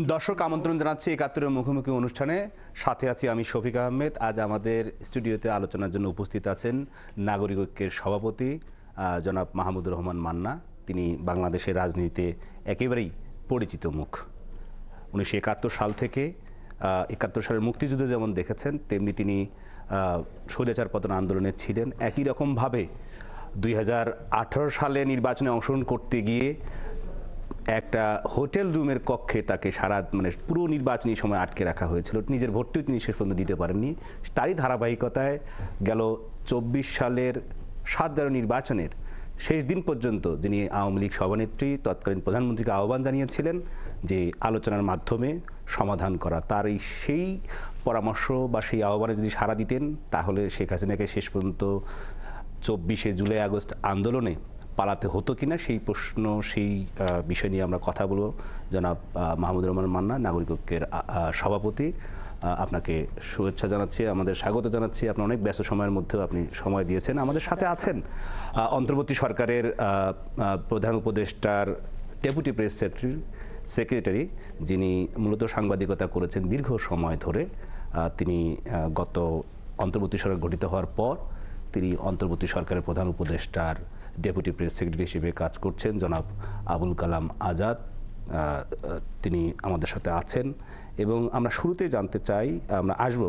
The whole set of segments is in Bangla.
দর্শক আমন্ত্রণ জানাচ্ছি একাত্তরের মুখোমুখি অনুষ্ঠানে। সাথে আছি আমি শফিক আহমেদ। আজ আমাদের স্টুডিওতে আলোচনার জন্য উপস্থিত আছেন নাগরিক ঐক্যের সভাপতি জনাব মাহমুদুর রহমান মান্না। তিনি বাংলাদেশের রাজনীতিতে একেবারেই পরিচিত মুখ। 1971 সাল থেকে 71 সালের মুক্তিযুদ্ধ যেমন দেখেছেন, তেমনি তিনি স্বৈরাচার পতন আন্দোলনে ছিলেন। একই রকমভাবে 2018 সালে নির্বাচনে অংশগ্রহণ করতে গিয়ে একটা হোটেল রুমের কক্ষে তাকে পুরো নির্বাচনী সময় আটকে রাখা হয়েছিল। নিজের ভোটটিও তিনি শেষ পর্যন্ত দিতে পারেননি। তারই ধারাবাহিকতায় গেল 24 সালের 7 জানুয়ারি নির্বাচনের শেষ দিন পর্যন্ত যিনি আওয়ামী লীগ সভানেত্রী তৎকালীন প্রধানমন্ত্রীকে আহ্বান জানিয়েছিলেন যে আলোচনার মাধ্যমে সমাধান করা, তার সেই পরামর্শ বা সেই আহ্বানে যদি সাড়া দিতেন তাহলে শেখ হাসিনাকে শেষ পর্যন্ত 24শে জুলাই আগস্ট আন্দোলনে পালাতে হতো কিনা, সেই প্রশ্ন, সেই বিষয় নিয়ে আমরা কথা বলবো। জনাব মাহমুদুর রহমান মান্না, নাগরিক ঐক্যের সভাপতি, আপনাকে শুভেচ্ছা জানাচ্ছি, আমাদের স্বাগত জানাচ্ছি। আপনার অনেক ব্যস্ত সময়ের মধ্যেও আপনি সময় দিয়েছেন। আমাদের সাথে আছেন অন্তর্বর্তী সরকারের প্রধান উপদেষ্টার ডেপুটি প্রেস সেক্রেটারি, যিনি মূলত সাংবাদিকতা করেছেন দীর্ঘ সময় ধরে। তিনি গত অন্তর্বর্তী সরকার গঠিত হওয়ার পর তিনি অন্তর্বর্তী সরকারের প্রধান উপদেষ্টার ডেপুটি প্রেস সেক্রেটারি হিসেবে কাজ করছেন। জনাব আবুল কালাম আজাদ তিনি আমাদের সাথে আছেন। এবং আমরা শুরুতে জানতে চাই, আমরা আসবো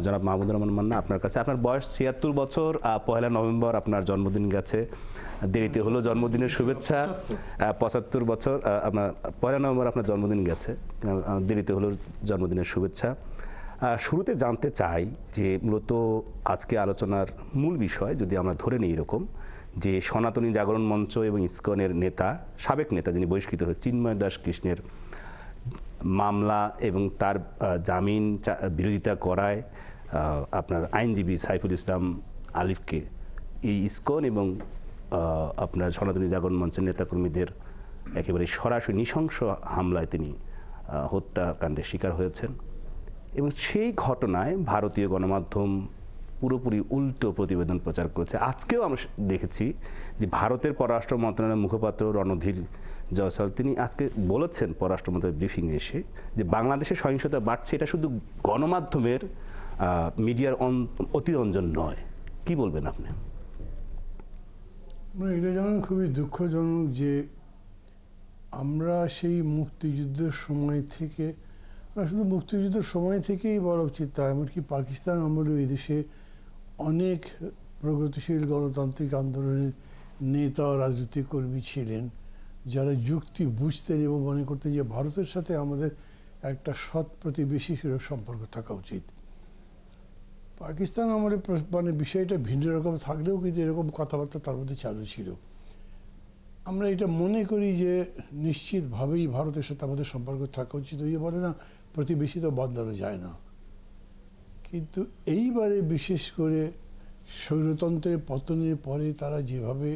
জনাব মাহমুদুর রহমান মান্না আপনার কাছে। আপনার বয়স 76 বছর, 1 নভেম্বর আপনার জন্মদিন গেছে, দেরিতে হলো জন্মদিনের শুভেচ্ছা। 75 বছর, আপনার 1 নভেম্বর আপনার জন্মদিন গেছে, দেরিতে হলো জন্মদিনের শুভেচ্ছা। শুরুতে জানতে চাই যে মূলত আজকে আলোচনার মূল বিষয় যদি আমরা ধরে নিই এরকম, যে সনাতনী জাগরণ মঞ্চ এবং ইসকনের নেতা, সাবেক নেতা যিনি বহিষ্কৃত হয়ে চিন্ময় দাস কৃষ্ণের মামলা এবং তার জামিন বিরোধিতা করায় আপনার আইনজীবী সাইফুল ইসলাম আলিফকে এই ইসকন এবং আপনার সনাতনী জাগরণ মঞ্চের নেতাকর্মীদের একেবারে সরাসরি নৃশংস হামলায় তিনি হত্যাকাণ্ডের শিকার হয়েছেন। এবং সেই ঘটনায় ভারতীয় গণমাধ্যম পুরোপুরি উল্টো প্রতিবেদন প্রচার করেছে। আজকেও আমরা দেখেছি যে ভারতের পররাষ্ট্র মন্ত্রণালয়ের মুখপাত্র রণধীর জয়সওয়াল তিনি আজকে বলেছেন পররাষ্ট্র মন্ত্রণালয়ের ব্রিফিংয়ে এসে যে বাংলাদেশে সহিংসতা বাড়ছে, এটা শুধু গণমাধ্যমের মিডিয়ার অতিরঞ্জন নয়। কি বলবেন আপনি? এটা যেমন খুবই দুঃখজনক যে আমরা সেই মুক্তিযুদ্ধের সময় থেকে, শুধু মুক্তিযুদ্ধের সময় থেকেই বলা উচিত তা, এমনকি পাকিস্তান আমলেও এদেশে অনেক প্রগতিশীল গণতান্ত্রিক আন্দোলনের নেতা ও রাজনৈতিক কর্মী ছিলেন যারা যুক্তি বুঝতেন এবং মনে করতেন যে ভারতের সাথে আমাদের একটা সৎ প্রতিবেশী সুলভ সম্পর্ক থাকা উচিত। পাকিস্তান আমলে বিষয়টা ভিন্ন রকম থাকলেও কিন্তু এরকম কথাবার্তা তার মধ্যে চালু ছিল। আমরা এটা মনে করি যে নিশ্চিতভাবেই ভারতের সাথে আমাদের সম্পর্ক থাকা উচিত। ওই বলে না, প্রতিবেশী তো বদলানো যায় না। কিন্তু এইবারে বিশেষ করে স্বৈরতন্ত্রের পতনের পরে তারা যেভাবে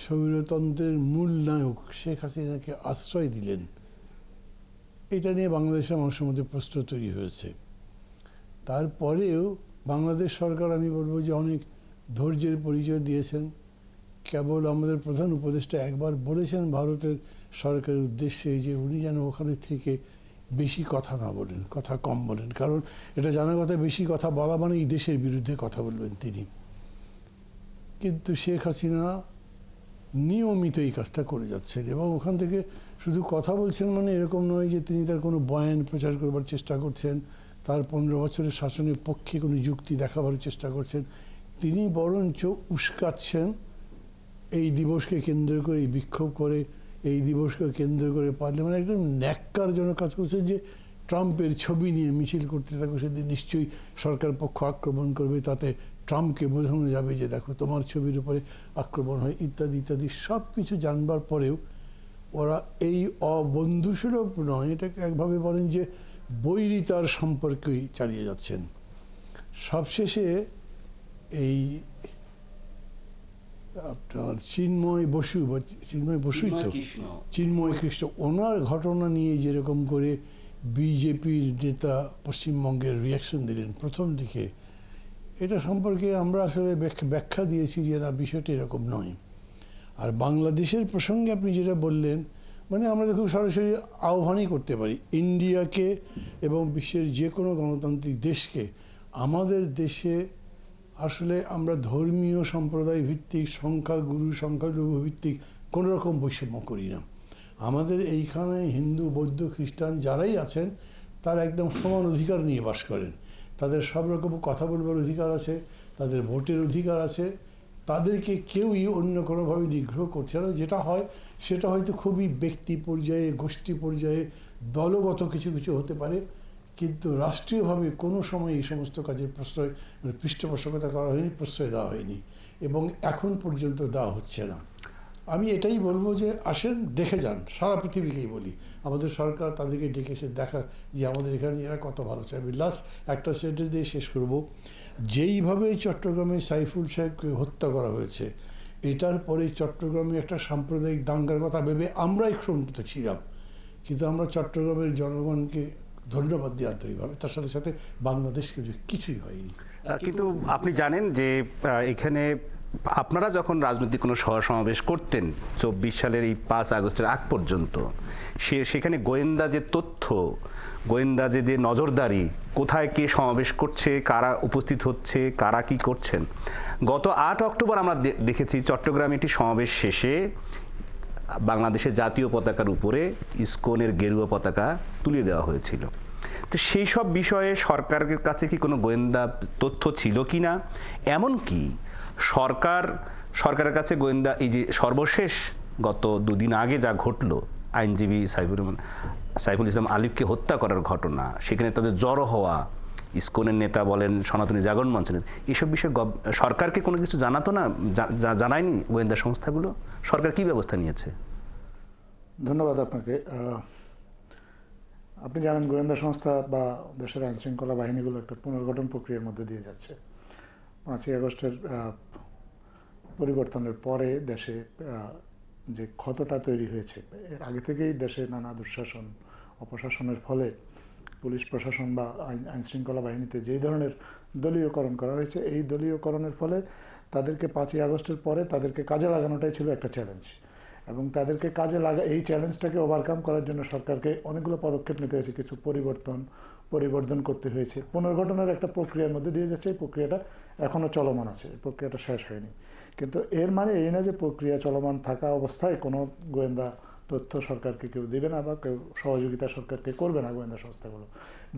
স্বৈরতন্ত্রের মূল নায়ক শেখ হাসিনাকে আশ্রয় দিলেন, এটা নিয়ে বাংলাদেশের মানুষের মধ্যে প্রশ্ন তৈরি হয়েছে। তারপরেও বাংলাদেশ সরকার, আমি বলবো যে অনেক ধৈর্যের পরিচয় দিয়েছেন। কেবল আমাদের প্রধান উপদেষ্টা একবার বলেছেন ভারতের সরকারের উদ্দেশ্যে যে উনি যেন ওখানে থেকে বেশি কথা না বলেন, কথা কম বলেন, কারণ এটা জানা কথা, বেশি কথা বলা মানে এই দেশের বিরুদ্ধে কথা বলবেন তিনি। কিন্তু শেখ হাসিনা নিয়মিত এই কাজটা করে যাচ্ছেন এবং ওখান থেকে শুধু কথা বলছেন মানে এরকম নয় যে তিনি তার কোনো বয়ান প্রচার করবার চেষ্টা করছেন, তার 15 বছরের শাসনের পক্ষে কোনো যুক্তি দেখাবার চেষ্টা করছেন। তিনি বরঞ্চ উস্কাচ্ছেন এই দিবসকে কেন্দ্র করে, এই বিক্ষোভ করে, এই দিবসকে কেন্দ্র করে পার্লামেন্ট একদম ন্যাক্কারজনক কাজ করছে যে ট্রাম্পের ছবি নিয়ে মিছিল করতে থাকো, সেদিন নিশ্চয়ই সরকার পক্ষ আক্রমণ করবে, তাতে ট্রাম্পকে বোঝানো যাবে যে দেখো তোমার ছবির উপরে আক্রমণ হয়, ইত্যাদি ইত্যাদি। সব কিছু জানবার পরেও ওরা এই অবন্ধুসুলভ নয়, এটাকে একভাবে বলেন যে বৈরিতার সম্পর্কেই চালিয়ে যাচ্ছেন। সবশেষে এই আপনার চিন্ময় কৃষ্ণ ওনার ঘটনা নিয়ে যেরকম করে বিজেপির নেতা পশ্চিমবঙ্গের রিয়াকশন দিলেন প্রথম দিকে, এটা সম্পর্কে আমরা আসলে ব্যাখ্যা দিয়েছি যে না, বিষয়টা এরকম নয়। আর বাংলাদেশের প্রসঙ্গে আপনি যেটা বললেন, মানে আমরা খুব সরাসরি আহ্বানই করতে পারি ইন্ডিয়াকে এবং বিশ্বের যে কোনো গণতান্ত্রিক দেশকে, আমাদের দেশে আসলে আমরা ধর্মীয় সম্প্রদায় ভিত্তিক, সংখ্যাগুরু সংখ্যালঘু ভিত্তিক কোনো রকম বৈষম্য করি না। আমাদের এইখানে হিন্দু, বৌদ্ধ, খ্রিস্টান যারাই আছেন তারা একদম সমান অধিকার নিয়ে বাস করেন। তাদের সব রকম কথা বলবার অধিকার আছে, তাদের ভোটের অধিকার আছে, তাদেরকে কেউই অন্য কোনোভাবে নিগ্রহ করছে না। যেটা হয় সেটা হয়তো খুবই ব্যক্তি পর্যায়ে, গোষ্ঠী পর্যায়ে, দলগত কিছু কিছু হতে পারে, কিন্তু রাষ্ট্রীয়ভাবে কোনো সময় এই সমস্ত কাজের প্রশ্রয় পৃষ্ঠপোষকতা করা হয়নি, প্রশ্রয় দেওয়া হয়নি এবং এখন পর্যন্ত দেওয়া হচ্ছে না। আমি এটাই বলবো যে আসেন, দেখে যান, সারা পৃথিবীকেই বলি, আমাদের সরকার তাদেরকে ডেকে এসে দেখা যে আমাদের এখানে এরা কত ভালো চায়। আমি লাস্ট একটা সেন্টেন্স দিয়ে শেষ করব। যেইভাবে চট্টগ্রামে সাইফুল সাহেবকে হত্যা করা হয়েছে, এটার পরে চট্টগ্রামে একটা সাম্প্রদায়িক দাঙ্গার কথা ভেবে আমরাই শঙ্কিত ছিলাম, কিন্তু আমরা চট্টগ্রামের জনগণকে ধন্যবাদ দিই আন্তরিকভাবে, তার সাথে সাথে বাংলাদেশকে যে কিছুই হয়নি। কিন্তু আপনি জানেন যে এখানে আপনারা যখন রাজনৈতিক কোনো সমাবেশ করতেন 24 সালের এই 5 আগস্টের আগ পর্যন্ত, সেখানে গোয়েন্দা যে তথ্য, গোয়েন্দা যে নজরদারি, কোথায় কে সমাবেশ করছে, কারা উপস্থিত হচ্ছে, কারা কি করছেন। গত 8 অক্টোবর আমরা দেখেছি চট্টগ্রামে একটি সমাবেশ শেষে বাংলাদেশের জাতীয় পতাকার উপরে ইসকনের গেরুয়া পতাকা তুলে দেওয়া হয়েছিল। তো সেই সব বিষয়ে সরকারের কাছে কি কোনো গোয়েন্দা তথ্য ছিল কি না? এমনকি সরকারের কাছে গোয়েন্দা, এই যে সর্বশেষ গত 2 দিন আগে যা ঘটলো, আইনজীবী সাইফুল ইসলাম আলিফকে হত্যা করার ঘটনা, সেখানে তাদের জড়ো হওয়া, ইসকনের নেতা বলেন, সনাতনী জাগরণ মঞ্চ, এইসব বিষয়ে সরকারকে কোনো কিছু জানাতো না, জানায়নি গোয়েন্দা সংস্থাগুলো? সরকার কি ব্যবস্থা নিয়েছে? ধন্যবাদ আপনাকে। আপনি জানেন গোয়েন্দা সংস্থা বা দেশের আইন শৃঙ্খলা বাহিনীগুলো একটা পুনর্গঠন প্রক্রিয়ার মধ্যে দিয়ে যাচ্ছে। 5ই আগস্টের পরিবর্তনের পরে দেশে যে ক্ষতটা তৈরি হয়েছে, এর আগে থেকেই দেশে নানা দুঃশাসন, অপশাসনের ফলে পুলিশ প্রশাসন বা আইন শৃঙ্খলা বাহিনীতে যেই ধরনের দলীয়করণ করা হয়েছে, এই দলীয়করণের ফলে তাদেরকে 5ই আগস্টের পরে তাদেরকে কাজে লাগানোটাই ছিল একটা চ্যালেঞ্জ, এবং তাদেরকে কাজে এই চ্যালেঞ্জটাকে ওভারকাম করার জন্য সরকারকে অনেকগুলো পদক্ষেপ নিতে হয়েছে, কিছু পরিবর্তন করতে হয়েছে। পুনর্গঠনের একটা প্রক্রিয়ার মধ্যে দিয়ে যাচ্ছে। এই প্রক্রিয়াটা এখনও চলমান আছে, এই প্রক্রিয়াটা শেষ হয়নি। কিন্তু এর মানে এই না যে প্রক্রিয়া চলমান থাকা অবস্থায় কোনো গোয়েন্দা তথ্য সরকারকে কেউ দেবে না বা কেউ সহযোগিতা সরকারকে করবে না। গোয়েন্দা সংস্থাগুলো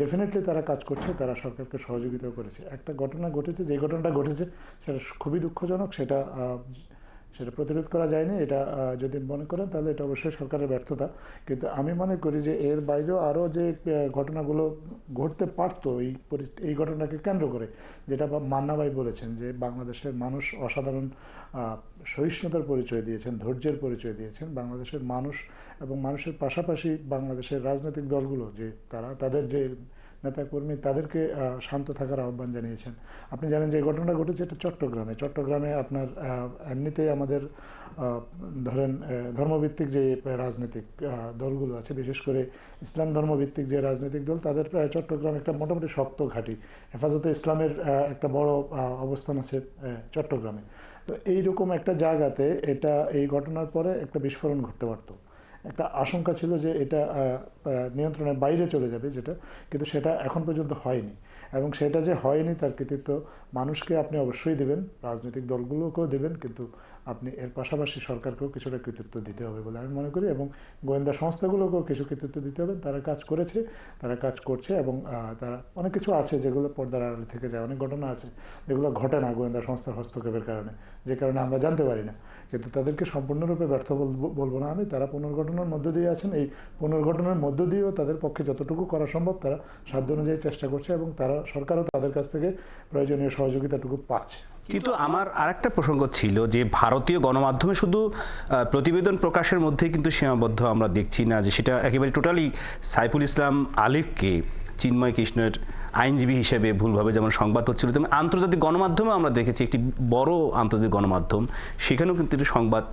ডেফিনেটলি তারা কাজ করছে, তারা সরকারকে সহযোগিতাও করেছে। একটা ঘটনা ঘটেছে, যে ঘটনাটা ঘটেছে সেটা খুবই দুঃখজনক, সেটা প্রতিরোধ করা যায়নি। এটা যদি মনে করেন তাহলে এটা অবশ্যই সরকারের ব্যর্থতা। কিন্তু আমি মনে করি যে এর বাইরেও আরও যে ঘটনাগুলো ঘটতে পারতো এই ঘটনাকে কেন্দ্র করে, যেটা মান্না ভাই বলেছেন যে বাংলাদেশের মানুষ অসাধারণ সহিষ্ণুতার পরিচয় দিয়েছেন, ধৈর্যের পরিচয় দিয়েছেন। বাংলাদেশের মানুষ এবং মানুষের পাশাপাশি বাংলাদেশের রাজনৈতিক দলগুলো যে তাদের যে নেতাকর্মী, তাদেরকে শান্ত থাকার আহ্বান জানিয়েছেন। আপনি জানেন যে ঘটনাটা ঘটেছে এটা চট্টগ্রামে আপনার এমনিতেই আমাদের ধরেন ধর্মভিত্তিক যে রাজনৈতিক দলগুলো আছে, বিশেষ করে ইসলাম ধর্মভিত্তিক যে রাজনৈতিক দল, তাদের চট্টগ্রাম একটা মোটামুটি শক্ত ঘাঁটি। হেফাজতে ইসলামের একটা বড় অবস্থান আছে চট্টগ্রামে। তো এইরকম একটা জায়গাতে এই ঘটনার পরে একটা বিস্ফোরণ ঘটতে পারতো। একটা আশঙ্কা ছিল যে এটা নিয়ন্ত্রণের বাইরে চলে যাবে, কিন্তু সেটা এখন পর্যন্ত হয়নি। এবং সেটা যে হয়নি তার কৃতিত্ব মানুষকে আপনি অবশ্যই দেবেন, রাজনৈতিক দলগুলোকেও দেবেন, কিন্তু আপনি এর পাশাপাশি সরকারকেও কিছুটা কৃতিত্ব দিতে হবে বলে আমি মনে করি, এবং গোয়েন্দা সংস্থাগুলোকেও কিছু কৃতিত্ব দিতে হবে। তারা কাজ করেছে, তারা কাজ করছে, এবং তারা অনেক কিছু আছে যেগুলো পর্দার আড়ালে থেকে যায়। অনেক ঘটনা আছে যেগুলো ঘটে না গোয়েন্দা সংস্থার হস্তক্ষেপের কারণে, যে কারণে আমরা জানতে পারি না। কিন্তু তাদেরকে সম্পূর্ণরূপে ব্যর্থ বলবো না আমি। তারা পুনর্গঠনের মধ্য দিয়ে আছেন। এই পুনর্গঠনের মধ্য দিয়েও তাদের পক্ষে যতটুকু করা সম্ভব তারা সাধ্য অনুযায়ী চেষ্টা করছে, এবং সরকারও তাদের কাছ থেকে প্রয়োজনীয় সহযোগিতাটুকু পাচ্ছে। কিন্তু আমার আরেকটা প্রসঙ্গ ছিল যে ভারতীয় গণমাধ্যমে শুধু প্রতিবেদন প্রকাশের মধ্যেই কিন্তু সীমাবদ্ধ আমরা দেখছি না, যে সেটা একেবারে টোটালি সাইফুল ইসলাম আলিফকে চিন্ময় কৃষ্ণের আইনজীবী হিসেবে ভুলভাবে যেমন সংবাদ হচ্ছিল, তেমন আন্তর্জাতিক গণমাধ্যমে আমরা দেখেছি, একটি বড় আন্তর্জাতিক গণমাধ্যম, সেখানেও কিন্তু একটি সংবাদ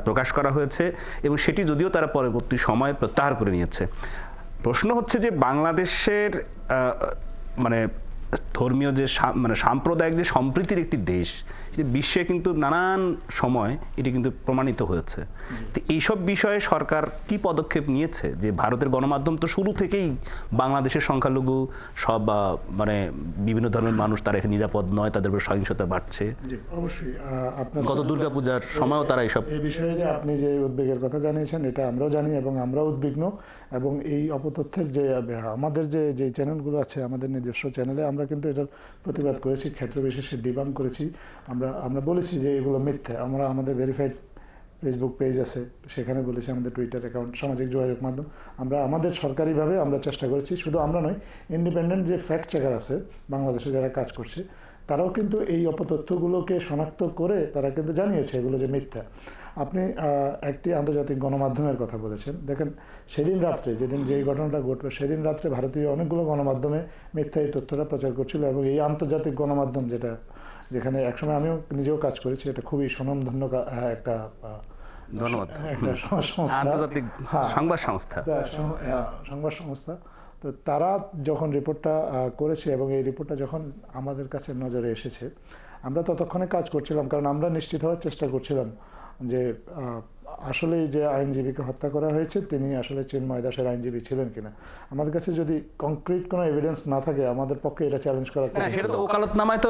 প্রকাশ করা হয়েছে, এবং সেটি যদিও তারা পরবর্তী সময়ে প্রত্যাহার করে নিয়েছে। প্রশ্ন হচ্ছে যে বাংলাদেশের মানে ধর্মীয় যে মানে সাম্প্রদায়িক যে সম্প্রীতির একটি দেশ, এটি বিশ্বে কিন্তু নানান সময় এটি কিন্তু প্রমাণিত হয়েছে। তো এইসব বিষয়ে সরকার কি পদক্ষেপ নিয়েছে? যে ভারতের গণমাধ্যম তো শুরু থেকেই বাংলাদেশের সংখ্যালঘু সব মানে বিভিন্ন ধর্মের মানুষ তারা এখানে নিরাপদ নয়, তাদের উপর সহিংসতা বাড়ছে। অবশ্যই আপনার গত দুর্গাপূজার সময়ও তারা এইসব এই বিষয়ে যে আপনি যে উদ্বেগের কথা জানিয়েছেন এটা আমরাও জানি এবং আমরাও উদ্বিগ্ন। এবং এই অপতথ্যের যে আমাদের যে চ্যানেলগুলো আছে, আমাদের নিজস্ব চ্যানেলে আমরা কিন্তু এটার প্রতিবাদ করেছি, ক্ষেত্র বিশেষে ডিবাং করেছি। আমরা বলেছি যে এগুলো মিথ্যা। আমরা আমাদের ভেরিফাইড ফেসবুক পেজ আছে, সেখানে বলেছি, আমাদের টুইটার অ্যাকাউন্ট, সামাজিক যোগাযোগ মাধ্যম, আমরা আমাদের সরকারিভাবে আমরা চেষ্টা করেছি। শুধু আমরা নয়, ইন্ডিপেন্ডেন্ট যে ফ্যাক্ট চেকার আছে বাংলাদেশে যারা কাজ করছে, তারাও কিন্তু এই অপতথ্যগুলোকে শনাক্ত করে তারা কিন্তু জানিয়েছে এগুলো যে মিথ্যা। আপনি একটি আন্তর্জাতিক গণমাধ্যমের কথা বলেছেন। দেখেন, সেদিন রাত্রে যেদিন যেই ঘটনাটা ঘটবে, সেদিন রাত্রে ভারতীয় অনেকগুলো গণমাধ্যমে মিথ্যা এই তথ্যটা প্রচার করছিল। এবং এই আন্তর্জাতিক গণমাধ্যম যেখানে একসময় আমিও নিজেও কাজ করেছি, এটা খুবই সুনামধন্য একটা ধন্যবাদ একটা সংস্থা, আন্তর্জাতিক সংবাদ সংস্থা। সংবাদ সংস্থা। তো তারা যখন রিপোর্টটা করেছে এবং এই রিপোর্টটা যখন আমাদের কাছে নজরে এসেছে, আমরা ততক্ষণে কাজ করছিলাম, কারণ আমরা নিশ্চিত হওয়ার চেষ্টা করছিলাম যে আসলে যে আইনজীবীকে হত্যা করা হয়েছে তিনি আসলে চিন্ময় দাসের আইনজীবী ছিলেন কিনা। আমাদের কাছে যদি কংক্রিট কোনো এভিডেন্স না থাকে, আমাদের পক্ষে এটা চ্যালেঞ্জ করা কঠিন। সেটা তো ওকালতনামায় তো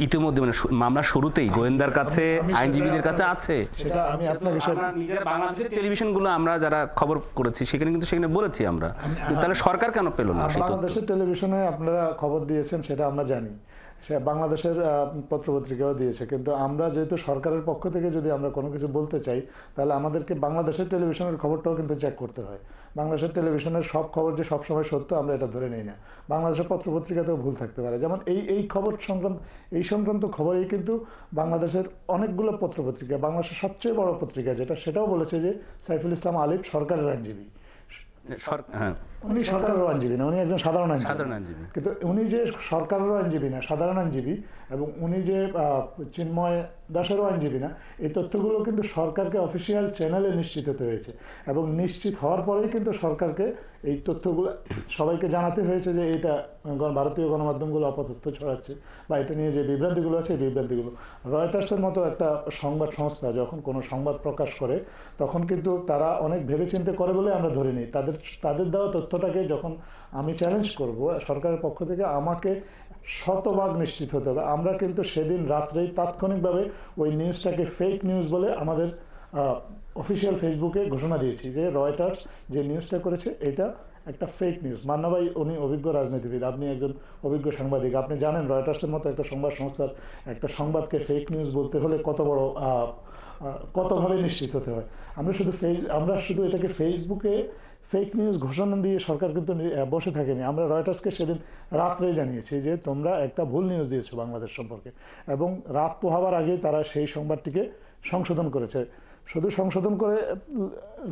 ইতিমধ্যে মানে মামলা শুরুতেই গোয়েন্দার কাছে, আইনজীবীদের কাছে আছে। সেটা আমি আপনাকে নিজের বাংলাদেশের টেলিভিশনগুলো আমরা যারা খবর করেছি সেখানে বলেছি আমরা, তাহলে সরকার কেন পেল না? বাংলাদেশের টেলিভিশনে আপনারা খবর দিয়েছেন সেটা আমরা জানি, সে বাংলাদেশের পত্রপত্রিকাও দিয়েছে, কিন্তু আমরা যেহেতু সরকারের পক্ষ থেকে যদি আমরা কোনো কিছু বলতে চাই, তাহলে আমাদেরকে বাংলাদেশের টেলিভিশনের খবরটাও কিন্তু চেক করতে হয়। বাংলাদেশের টেলিভিশনের সব খবর যে সবসময় সত্য আমরা এটা ধরে নিই না, বাংলাদেশের পত্রপত্রিকাতেও ভুল থাকতে পারে। যেমন এই খবর সংক্রান্ত খবরেই কিন্তু বাংলাদেশের অনেকগুলো পত্রপত্রিকা, বাংলাদেশের সবচেয়ে বড় পত্রিকা সেটাও বলেছে যে সাইফুল ইসলাম আলিফ সরকারের আইনজীবী। উনি সরকারের আইনজীবী না, উনি একজন সাধারণ আইনজীবী। কিন্তু উনি যে সরকারেরও আইনজীবী না, সাধারণ আইনজীবী, এবং উনি যে চিন্ময় দাসেরও আইনজীবী না, এই তথ্যগুলো কিন্তু সরকারকে অফিসিয়াল চ্যানেলে নিশ্চিত হতে হয়েছে। এবং নিশ্চিত হওয়ার পরেই কিন্তু সরকারকে এই তথ্যগুলো সবাইকে জানাতে হয়েছে যে এটা ভারতীয় গণমাধ্যমগুলো অপতথ্য ছড়াচ্ছে বা এটা নিয়ে যে বিভ্রান্তিগুলো আছে, এই বিভ্রান্তিগুলো। রয়টার্সের মতো একটা সংবাদ সংস্থা যখন কোনো সংবাদ প্রকাশ করে, তখন কিন্তু তারা অনেক ভেবেচিন্তে করে বলে আমরা ধরে নিই। তাদের দেওয়া তথ্যটাকে যখন আমি চ্যালেঞ্জ করব সরকারের পক্ষ থেকে, আমাকে শতভাগ নিশ্চিত হতে হবে। আমরা কিন্তু সেদিন রাত্রেই তাৎক্ষণিকভাবে ওই নিউজটাকে ফেক নিউজ বলে আমাদের অফিসিয়াল ফেসবুকে ঘোষণা দিয়েছি যে রয়টার্স যে নিউজটা করেছে এটা একটা ফেক নিউজ। মান্না ভাই উনি অভিজ্ঞ রাজনীতিবিদ, আপনি একজন অভিজ্ঞ সাংবাদিক, আপনি জানেন রয়টার্সের মতো একটা সংবাদ সংস্থার একটা সংবাদকে ফেক নিউজ বলতে হলে কতভাবে নিশ্চিত হতে হয়। আমরা শুধু এটাকে ফেসবুকে ফেক নিউজ ঘোষণা দিয়ে সরকার কিন্তু বসে থাকেনি। আমরা রয়টার্সকে সেদিন রাত্রেই জানিয়েছি যে তোমরা একটা ভুল নিউজ দিয়েছো বাংলাদেশ সম্পর্কে, এবং রাত পোহাবার আগেই তারা সেই সংবাদটিকে সংশোধন করেছে। শুধু সংশোধন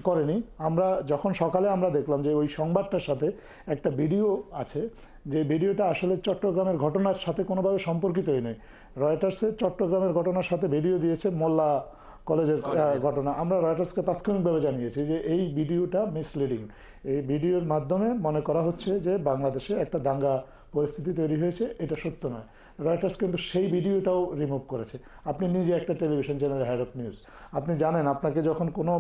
করেনি, আমরা যখন সকালে আমরা দেখলাম যে ওই সংবাদটার সাথে একটা ভিডিও আছে, যে ভিডিওটা আসলে চট্টগ্রামের ঘটনার সাথে কোনোভাবে সম্পর্কিতই নয়। রয়টার্সের চট্টগ্রামের ঘটনার সাথে ভিডিও দিয়েছে মোল্লা কলেজের ঘটনা। আমরা রয়টার্সকে তাৎক্ষণিকভাবে জানিয়েছি যে এই ভিডিওটা মিসলিডিং। এই ভিডিওর মাধ্যমে মনে করা হচ্ছে যে বাংলাদেশে একটা দাঙ্গা পরিস্থিতি তৈরি হয়েছে, এটা সত্য নয়। রয়টার্স কিন্তু সেই ভিডিওটাও রিমুভ করেছে। আপনি নিজে একটা television channel head of news, আপনি জানেন আপনাকে যখন কোনো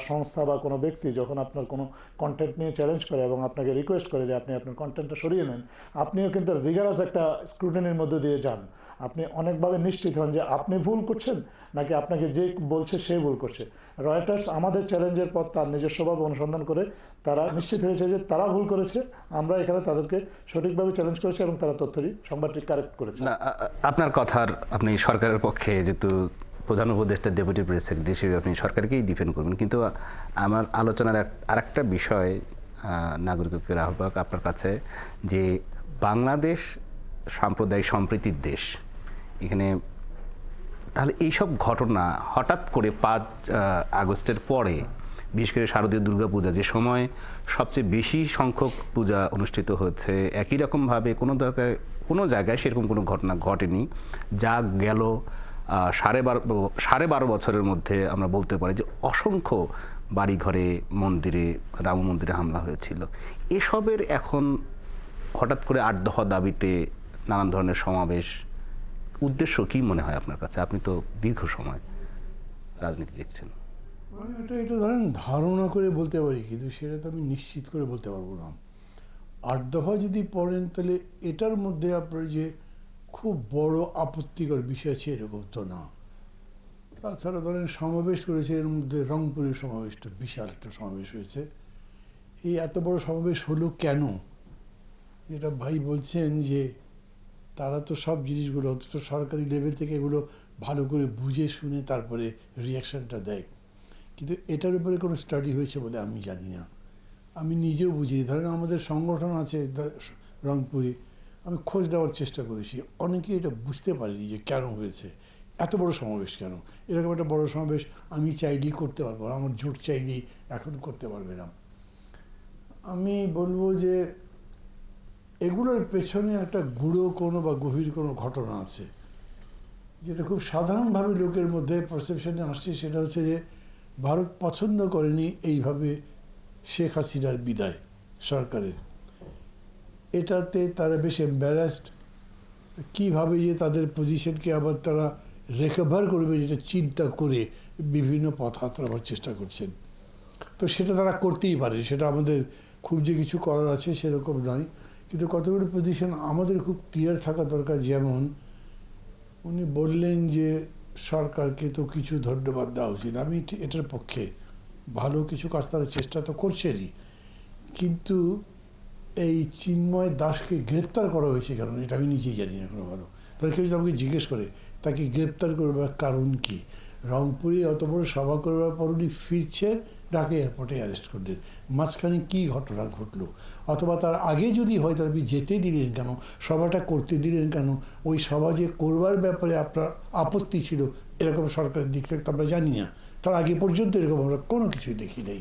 সংস্থা বা কোনো ব্যক্তি যখন আপনার কোনো কন্টেন্ট নিয়ে চ্যালেঞ্জ করে এবং আপনাকে রিকোয়েস্ট করে যে আপনি আপনার কন্টেন্টটা সরিয়ে নেন, আপনিও কিন্তু রিগারাস একটা স্ক্রুটিনির মধ্যে দিয়ে যান। আপনি অনেকভাবে নিশ্চিত হন যে আপনি ভুল করছেন নাকি আপনাকে যে বলছে সে ভুল করছে। রয়টার্স আমাদের চ্যালেঞ্জের পর তার নিজস্বভাবে অনুসন্ধান করে তারা নিশ্চিত হয়েছে যে তারা ভুল করেছে। আমরা এখানে তাদেরকে সঠিকভাবে চ্যালেঞ্জ করেছি এবং তারা সংবাদটি কারেক্ট করেছে। আপনার কথার, আপনি সরকারের পক্ষে যেহেতু প্রধান উপদেষ্টা ডেপুটি প্রেস সেক্রেটারি হিসেবে আপনি সরকারকেই ডিফেন্ড করবেন, কিন্তু আমার আলোচনার আরেকটা বিষয় নাগরিক ঐক্যের আহ্বায়ক আপনার কাছে, যে বাংলাদেশ সাম্প্রদায়িক সম্প্রীতির দেশ, এখানে তাহলে এইসব ঘটনা হঠাৎ করে 5 আগস্টের পরে, বিশেষ করে শারদীয় দুর্গাপূজা যে সময় সবচেয়ে বেশি সংখ্যক পূজা অনুষ্ঠিত হয়েছে, একই রকমভাবে কোনো জায়গায় সেরকম কোনো ঘটনা ঘটেনি, যা গেল 12.5 বছরের মধ্যে আমরা বলতে পারি যে অসংখ্য বাড়িঘরে, মন্দিরে, রাম মন্দিরে হামলা হয়েছিল। এসবের এখন হঠাৎ করে 8 দফা দাবিতে নানান ধরনের সমাবেশ, উদ্দেশ্য কি মনে হয় আপনার কাছে? আপনি তো দীর্ঘ সময় রাজনীতি দেখছেন। মানে এটা ধরেন ধারণা করে বলতে পারি, কিন্তু সেটা তো আমি নিশ্চিত করে বলতে পারবো না। 8 দফা যদি পড়েন তাহলে এটার মধ্যে আপনার যে খুব বড় আপত্তিকর বিষয় আছে এরকম তো না। তাছাড়া ধরেন সমাবেশ করেছে, এর মধ্যে রংপুরের সমাবেশটা বিশাল একটা সমাবেশ হয়েছে। এই এত বড় সমাবেশ হলো কেন? যেটা ভাই বলছেন যে তারা তো সব জিনিসগুলো অন্তত সরকারি লেভেল থেকে এগুলো ভালো করে বুঝে শুনে তারপরে রিয়াকশানটা দেয়, কিন্তু এটার উপরে কোনো স্টাডি হয়েছে বলে আমি জানি না। আমি নিজেও বুঝি, ধরেন আমাদের সংগঠন আছে রংপুরে, আমি খোঁজ দেওয়ার চেষ্টা করেছি, অনেকেই এটা বুঝতে পারিনি যে কেন হয়েছে, এত বড় সমাবেশ কেন। এরকম একটা বড় সমাবেশ আমি চাইলেই করতে পারবো না, আমার জোট চাইলেই এখন করতে পারবে না। আমি বলবো যে এগুলোর পেছনে একটা গূঢ় কোনো বা গভীর কোনো ঘটনা আছে, যেটা খুব সাধারণভাবে লোকের মধ্যে পারসেপশনে আসছে। সেটা হচ্ছে যে ভারত পছন্দ করেনি এইভাবে শেখ হাসিনার বিদায় সরকারের। এটাতে তারা বেশ এম্বারাসড। কীভাবে যে তাদের পজিশনকে আবার তারা রিকভার করবে যেটা চিন্তা করে বিভিন্ন পথ হাতড়াবার চেষ্টা করছেন। তো সেটা তারা করতেই পারে, সেটা আমাদের খুব যে কিছু করার আছে সেরকম নয়, কিন্তু কতগুলো পজিশন আমাদের খুব ক্লিয়ার থাকা দরকার। যেমন উনি বললেন যে সরকারকে তো কিছু ধন্যবাদ দেওয়া উচিত, আমি এটার পক্ষে। ভালো কিছু কাজ তারা চেষ্টা তো করছেনই, কিন্তু এই চিন্ময় দাসকে গ্রেপ্তার করা হয়েছে কারণ এটা আমি নিজেই জানি না এখনো ভালো। তাহলে কেউ যদি আমাকে জিজ্ঞেস করে তাকে গ্রেপ্তার করবার কারণ কি, রংপুরে অত বড় সভা করবার পর উনি ফিরছেন, ঢাকা এয়ারপোর্টে অ্যারেস্ট করলেন, মাঝখানে কী ঘটনা ঘটলো? অথবা তার আগে যদি হয় তার আপনি যেতে দিলেন কেন, সভাটা করতে দিলেন কেন? ওই সভা যে করবার ব্যাপারে আপনার আপত্তি ছিল এরকম সরকারের দিক থেকে তো আমরা জানি না, তার আগে পর্যন্ত এরকম আমরা কোনো কিছুই দেখি নাই।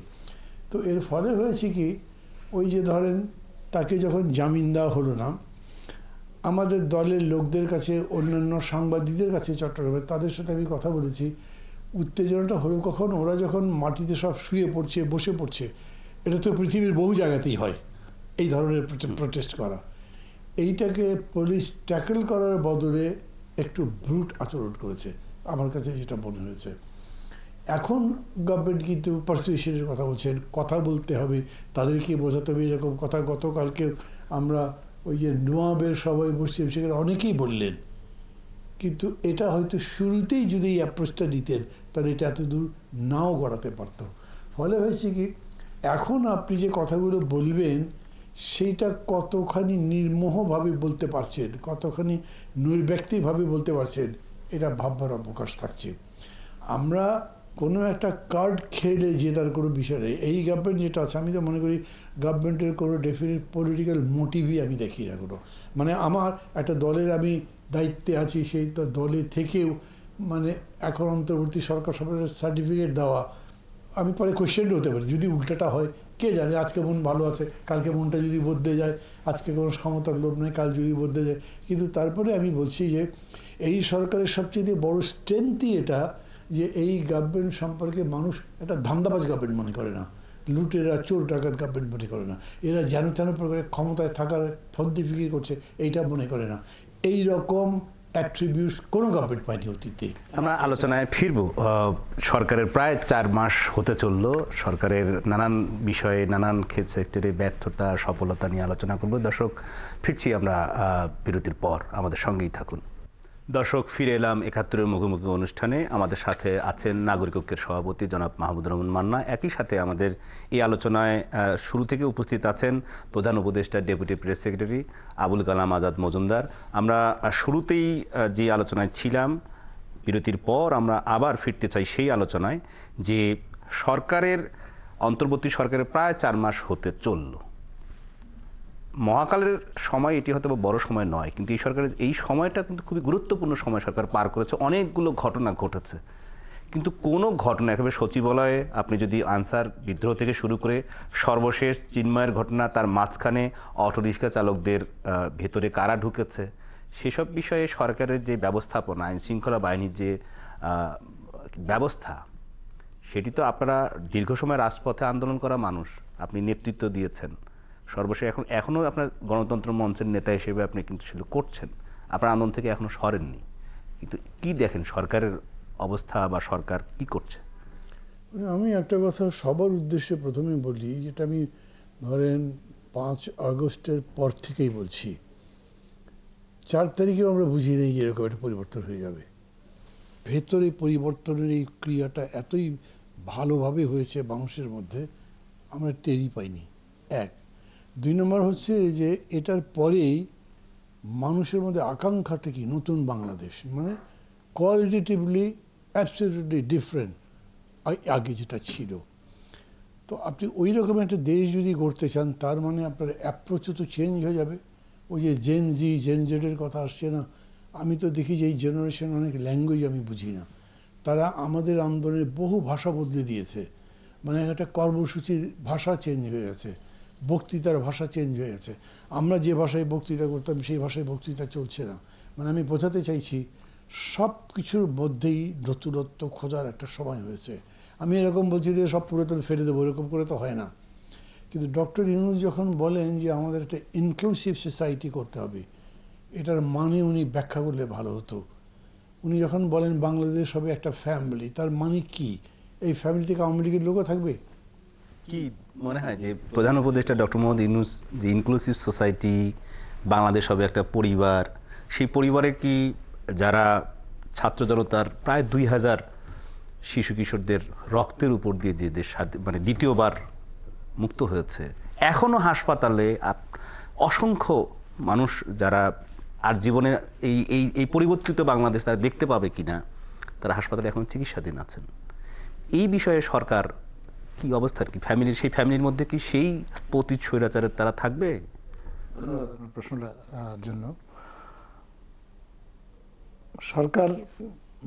তো এর ফলে হয়েছে কি, ওই যে ধরেন তাকে যখন জামিন দেওয়া হলো না, আমাদের দলের লোকদের কাছে, অন্যান্য সাংবাদিকদের কাছে চট্টগ্রামে, তাদের সাথে আমি কথা বলেছি, উত্তেজনাটা হলো কখন, ওরা যখন মাটিতে সব শুয়ে পড়ছে, বসে পড়ছে। এটা তো পৃথিবীর বহু জায়গাতেই হয় এই ধরনের প্রোটেস্ট করা। এইটাকে পুলিশ ট্যাকল করার বদলে একটু ব্রুট আচরণ করেছে, আমার কাছে যেটা মনে হয়েছে। এখন গভর্নমেন্ট কিন্তু পারসুয়েশনের কথা বলছেন, কথা বলতে হবে, তাদেরকে বোঝাতে হবে এরকম কথা। গতকালকে আমরা ওই যে নোয়াবের সবাই বসছি, সেখানে অনেকেই বললেন, কিন্তু এটা হয়তো শুরুতেই যদি এই অ্যাপ্রোচটা নিতেন তাহলে এটা এত দূর নাও গড়াতে পারত। ফলে হয়েছে কি, এখন আপনি যে কথাগুলো বলবেন সেইটা কতখানি নির্মোহভাবে বলতে পারছেন, কতখানি নৈর্ব্যক্তিকভাবে বলতে পারছেন, এটা ভাববার অবকাশ থাকছে। আমরা কোনো একটা কার্ড খেলে জেতার কোনো বিষয় নেই। এই গভর্নমেন্ট যেটা আছে, আমি তো মনে করি গভর্নমেন্টের কোনো ডেফিনেট পলিটিক্যাল মোটিভই আমি দেখি না কোনো। মানে আমার একটা দলের আমি দায়িত্বে আছি, সেই দলের থেকেও মানে এখন অন্তর্বর্তী সরকার সরকারের সার্টিফিকেট দেওয়া, আমি পরে কোয়েশ্চেনটা হতে পারি যদি উল্টাটা হয়, কে জানে, আজকে মন ভালো আছে, কালকে মনটা যদি বদলে যায়, আজকে কোনো ক্ষমতার লোভ নেই, কাল যদি বদলে যায়। কিন্তু তারপরে আমি বলছি যে এই সরকারের সবচেয়ে বড় স্ট্রেংথই এটা যে এই গভর্নমেন্ট সম্পর্কে মানুষ একটা ধান্দাবাজ গভর্নমেন্ট মনে করে না, লুটেরা চোর ডাকাত গভর্নমেন্ট মনে করে না, এরা যেন তেন প্রকারে ক্ষমতায় থাকার ফন্দি ফিকির করছে এইটা মনে করে না। এই রকম অ্যাট্রিবিউটস কোনো গভর্নমেন্ট পায়নি অতীতে। আমরা আলোচনায় ফিরব। সরকারের প্রায় 4 মাস হতে চলল, সরকারের নানান বিষয়ে, নানান সেক্টরে ব্যর্থতা, সফলতা নিয়ে আলোচনা করব। দর্শক, ফিরছি আমরা বিরতির পর, আমাদের সঙ্গেই থাকুন। দর্শক, ফিরে এলাম ৭১-এর মুখোমুখি অনুষ্ঠানে। আমাদের সাথে আছেন নাগরিক ঐক্যের সভাপতি জনাব মাহমুদুর রহমান মান্না। একই সাথে আমাদের এই আলোচনায় শুরু থেকে উপস্থিত আছেন প্রধান উপদেষ্টা, deputy press secretary Abul Kalam Azad Majumdar. আমরা শুরুতেই যে আলোচনায় ছিলাম, বিরতির পর আমরা আবার ফিরতে চাই সেই আলোচনায় যে সরকারের, অন্তর্বর্তী সরকারের প্রায় 4 মাস হতে চলল। মহাকালের সময় এটি হয়তো বড় সময় নয়, কিন্তু এই সরকারের এই সময়টা কিন্তু খুবই গুরুত্বপূর্ণ সময় সরকার পার করেছে। অনেকগুলো ঘটনা ঘটেছে, কিন্তু কোনো ঘটনা, একেবারে সচিবালয়ে আপনি যদি আনসার বিদ্রোহ থেকে শুরু করে সর্বশেষ চিন্ময়ের ঘটনা, তার মাঝখানে অটোরিক্সা চালকদের ভেতরে কারা ঢুকেছে, সেসব বিষয়ে সরকারের যে ব্যবস্থাপনা, আইন শৃঙ্খলা বাহিনীর যে ব্যবস্থা, সেটি তো আপনারা দীর্ঘ সময় রাজপথে আন্দোলন করা মানুষ, আপনি নেতৃত্ব দিয়েছেন, সর্বশেষ এখনও আপনার গণতন্ত্র মঞ্চের নেতা হিসেবে আপনি কিন্তু সেটা করছেন, আপনার আন্দোলন থেকে এখনও সরেননি, কিন্তু কি দেখেন সরকারের অবস্থা বা সরকার কি করছে? আমি একটা কথা সবার উদ্দেশ্যে প্রথমে বলি, যেটা আমি ধরেন 5 আগস্টের পর থেকেই বলছি, 4 তারিখেও আমরা বুঝি নেই যে এরকম একটা পরিবর্তন হয়ে যাবে। ভেতরে পরিবর্তনের এই ক্রিয়াটা এতই ভালোভাবে হয়েছে মানুষের মধ্যে, আমরা টেরই পাইনি। 1 2 নম্বর হচ্ছে যে এটার পরেই মানুষের মধ্যে আকাঙ্ক্ষাটা কি নতুন বাংলাদেশ, মানে কোয়ালিটেটিভলি অ্যাবসলিউটলি ডিফারেন্ট আগে যেটা ছিল। তো আপনি ওই রকম একটা দেশ যদি গড়তে চান, তার মানে আপনার অ্যাপ্রোচও তো চেঞ্জ হয়ে যাবে। ওই যে জেন জেডের কথা আসছে না, আমি তো দেখি যে এই জেনারেশন অনেক ল্যাঙ্গুয়েজ আমি বুঝি না, তারা আমাদের আন্দোলনের বহু ভাষা বদলে দিয়েছে। মানে একটা কর্মসূচির ভাষা চেঞ্জ হয়ে গেছে, বক্তৃতার ভাষা চেঞ্জ হয়ে গেছে। আমরা যে ভাষায় বক্তৃতা করতাম সেই ভাষায় বক্তৃতা চলছে না। মানে আমি বোঝাতে চাইছি সব কিছুর মধ্যেই নতুনত্ব খোঁজার একটা সময় হয়েছে। আমি এরকম বলছি যে সব পুরাতন ফেলে দেবো, এরকম করে তো হয় না। কিন্তু ডক্টর ইউনূস যখন বলেন যে আমাদের একটা ইনক্লুসিভ সোসাইটি করতে হবে, এটার মানে উনি ব্যাখ্যা করলে ভালো হতো। উনি যখন বলেন বাংলাদেশ হবে একটা ফ্যামিলি, তার মানে কি? এই ফ্যামিলি থেকে আওয়ামী লীগের লোকও থাকবে? কি মনে হয় যে প্রধান উপদেষ্টা ডক্টর মোহাম্মদ ইউনূস যে ইনক্লুসিভ সোসাইটি, বাংলাদেশ হবে একটা পরিবার, সেই পরিবারে কি যারা ছাত্র জনতার প্রায় 2000 শিশু কিশোরদের রক্তের উপর দিয়ে যে দেশ মানে দ্বিতীয়বার মুক্ত হয়েছে, এখনও হাসপাতালে অসংখ্য মানুষ যারা আর জীবনে এই এই এই পরিবর্তিত বাংলাদেশ তারা দেখতে পাবে কিনা, তারা হাসপাতালে এখন চিকিৎসাধীন আছেন। এই বিষয়ে সরকার কি অবস্থান, কি ফ্যামিলির সেই ফ্যামিলির মধ্যে কি সেই পতিত স্বৈরাচারের তারা থাকবে? ধন্যবাদ আপনার প্রশ্নটার জন্য। সরকার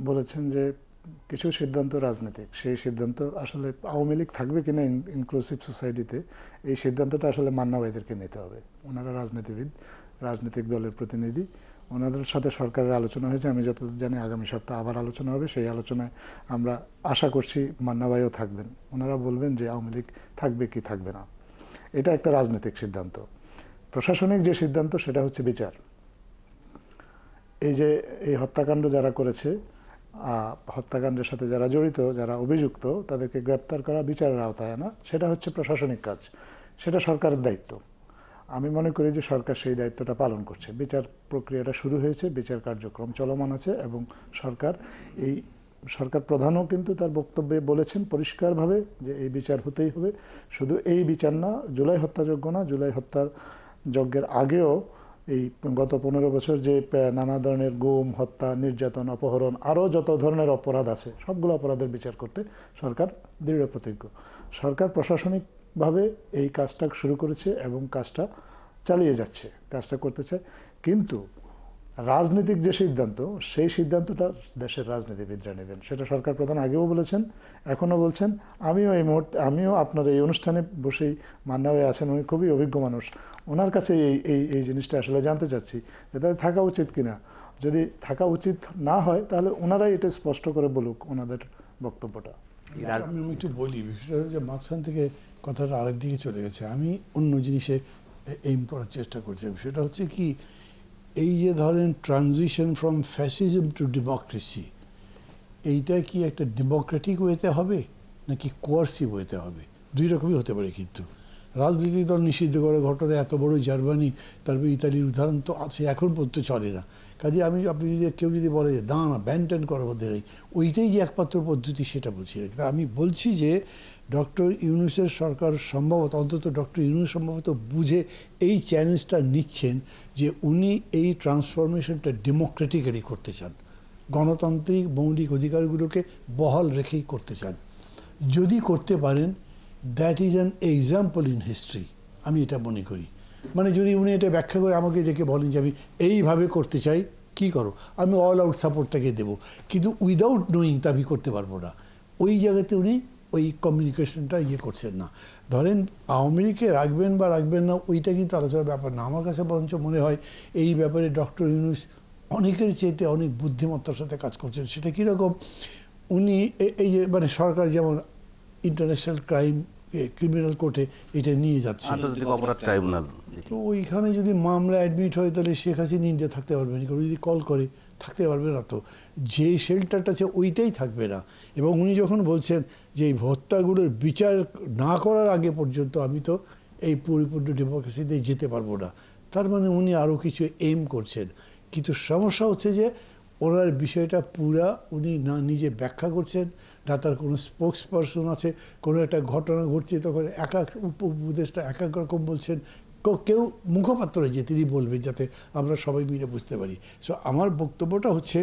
বলেছেন যে কিছু সিদ্ধান্ত রাজনৈতিক, সেই সিদ্ধান্ত আসলে আওয়ামী লীগ থাকবে কিনা ইনক্লুসিভ সোসাইটিতে, এই সিদ্ধান্তটা আসলে মান্না ভাইদেরকে নিতে হবে। ওনারা রাজনীতিবিদ, রাজনৈতিক দলের প্রতিনিধি, ওনাদের সাথে সরকারের আলোচনা হয়েছে। আমি যতদূর জানি আগামী সপ্তাহে আবার আলোচনা হবে। সেই আলোচনায় আমরা আশা করছি মান্না ভাইও থাকবেন। ওনারা বলবেন যে আওয়ামী লীগ থাকবে কি থাকবে না। এটা একটা রাজনৈতিক সিদ্ধান্ত। প্রশাসনিক যে সিদ্ধান্ত সেটা হচ্ছে বিচার। এই যে এই হত্যাকাণ্ড যারা করেছে, হত্যাকাণ্ডের সাথে যারা জড়িত, যারা অভিযুক্ত, তাদেরকে গ্রেপ্তার করা, বিচারের আওতায় আনা, সেটা হচ্ছে প্রশাসনিক কাজ, সেটা সরকারের দায়িত্ব। আমি মনে করি যে সরকার সেই দায়িত্বটা পালন করছে। বিচার প্রক্রিয়াটা শুরু হয়েছে, বিচার কার্যক্রম চলমান আছে এবং সরকার প্রধানও কিন্তু তার বক্তব্যে বলেছেন পরিষ্কারভাবে যে এই বিচার হতেই হবে। শুধু এই বিচার না, জুলাই হত্যাযজ্ঞ না, জুলাই হত্যার যজ্ঞের আগেও এই গত 15 বছর যে নানা ধরনের গুম, হত্যা, নির্যাতন, অপহরণ, আরও যত ধরনের অপরাধ আছে, সবগুলো অপরাধের বিচার করতে সরকার দৃঢ় প্রতিজ্ঞ। সরকার প্রশাসনিকভাবে এই কাজটা শুরু করেছে এবং কাজটা চালিয়ে যাচ্ছে, কাজটা করতে চায়। কিন্তু রাজনৈতিক যে সিদ্ধান্ত, সেই সিদ্ধান্তটা দেশের রাজনীতিবিদরা নেবেন। সেটা সরকার প্রধান আগেও বলেছেন, এখনও বলছেন। আমিও আপনার এই অনুষ্ঠানে বসেই, মান্না ভাই আছেন, উনি খুবই অভিজ্ঞ মানুষ, ওনার কাছে এই জিনিসটা আসলে জানতে চাচ্ছি যে তাদের থাকা উচিত কিনা। যদি থাকা উচিত না হয় তাহলে ওনারাই এটা স্পষ্ট করে বলুক ওনাদের বক্তব্যটা। আমি একটু বলি, বিষয়টা হচ্ছে মাঝখান থেকে কথাটা আরেক দিকে চলে গেছে। আমি অন্য জিনিসে এইম করার চেষ্টা করছি। সেটা হচ্ছে কি, এই যে ধরেন transition from fascism two democracy, এইটা কি একটা ডেমোক্রেটিক ওয়েতে হবে নাকি কোয়ার্সিভ ওয়েতে হবে? 2 রকমই হতে পারে। কিন্তু রাজনৈতিক দল নিষিদ্ধ করে ঘটনা এত বড় জার্মানি, তারপরে ইতালির উদাহরণ তো আছে, এখন পর্যন্ত চলে না। কাজে আপনি যদি কেউ যদি বলে যে না ব্যান করার মধ্যে নেই, ওইটাই যে একমাত্র পদ্ধতি সেটা বলছি না। আমি বলছি যে ডক্টর ইউনূসের সরকার সম্ভবত, অন্তত ডক্টর ইউনূস সম্ভবত বুঝে এই চ্যালেঞ্জটা নিচ্ছেন যে উনি এই ট্রান্সফরমেশনটা ডেমোক্রেটিক্যালি করতে চান, গণতান্ত্রিক মৌলিক অধিকারগুলোকে বহাল রেখেই করতে চান। যদি করতে পারেন, that is an example in history, আমি এটা মনে করি। মানে যদি উনি এটা ব্যাখ্যা করে আমাকে ডেকে বলেন যে আমি এইভাবে করতে চাই, কি করো, আমি অল আউট সাপোর্ট তাকে দেবো, কিন্তু উইদাউট নোয়িং তা আমি করতে পারবো না। ওই জায়গাতে উনি ওই কমিউনিকেশনটা করছেন না। ধরেন আওয়ামী লীগকে রাখবেন বা রাখবেন না, ওইটা কিন্তু আলোচনার ব্যাপার না। আমার কাছে বরঞ্চ মনে হয় এই ব্যাপারে ডক্টর ইউনূস অনেকের চাইতে অনেক বুদ্ধিমত্তার সাথে কাজ করছেন। সেটা কীরকম, উনি এই যে মানে সরকার যেমন ইন্টারন্যাশনাল ক্রাইম ক্রিমিনাল কোর্টে এটা নিয়ে যাচ্ছে। আন্তর্জাতিক অপরাধ ট্রাইব্যুনাল। তো ওইখানে যদি মামলা অ্যাডমিট হয় তাহলে শেখ হাসিনা ইন্ডিয়া থাকতে পারবে না, কারণ যদি কল করে থাকতে পারবে না, তো যে শেল্টারটা আছে ওইটাই থাকবে না। এবং উনি যখন বলছেন যে এই হত্যাগুলোর বিচার না করার আগে পর্যন্ত আমি তো এই পরিপূর্ণ ডেমোক্রেসিতে যেতে পারবো না, তার মানে উনি আরও কিছু এইম করছেন। কিন্তু সমস্যা হচ্ছে যে ওনার বিষয়টা পুরা উনি না নিজে ব্যাখ্যা করছেন, না তার কোনো স্পোক্স পারসন আছে। কোনো একটা ঘটনা ঘটছে তখন এক এক উপদেষ্টা এক এক রকম বলছেন, কেউ মুখপাত্র যে তিনি বলবেন যাতে আমরা সবাই মিলে বুঝতে পারি। সো আমার বক্তব্যটা হচ্ছে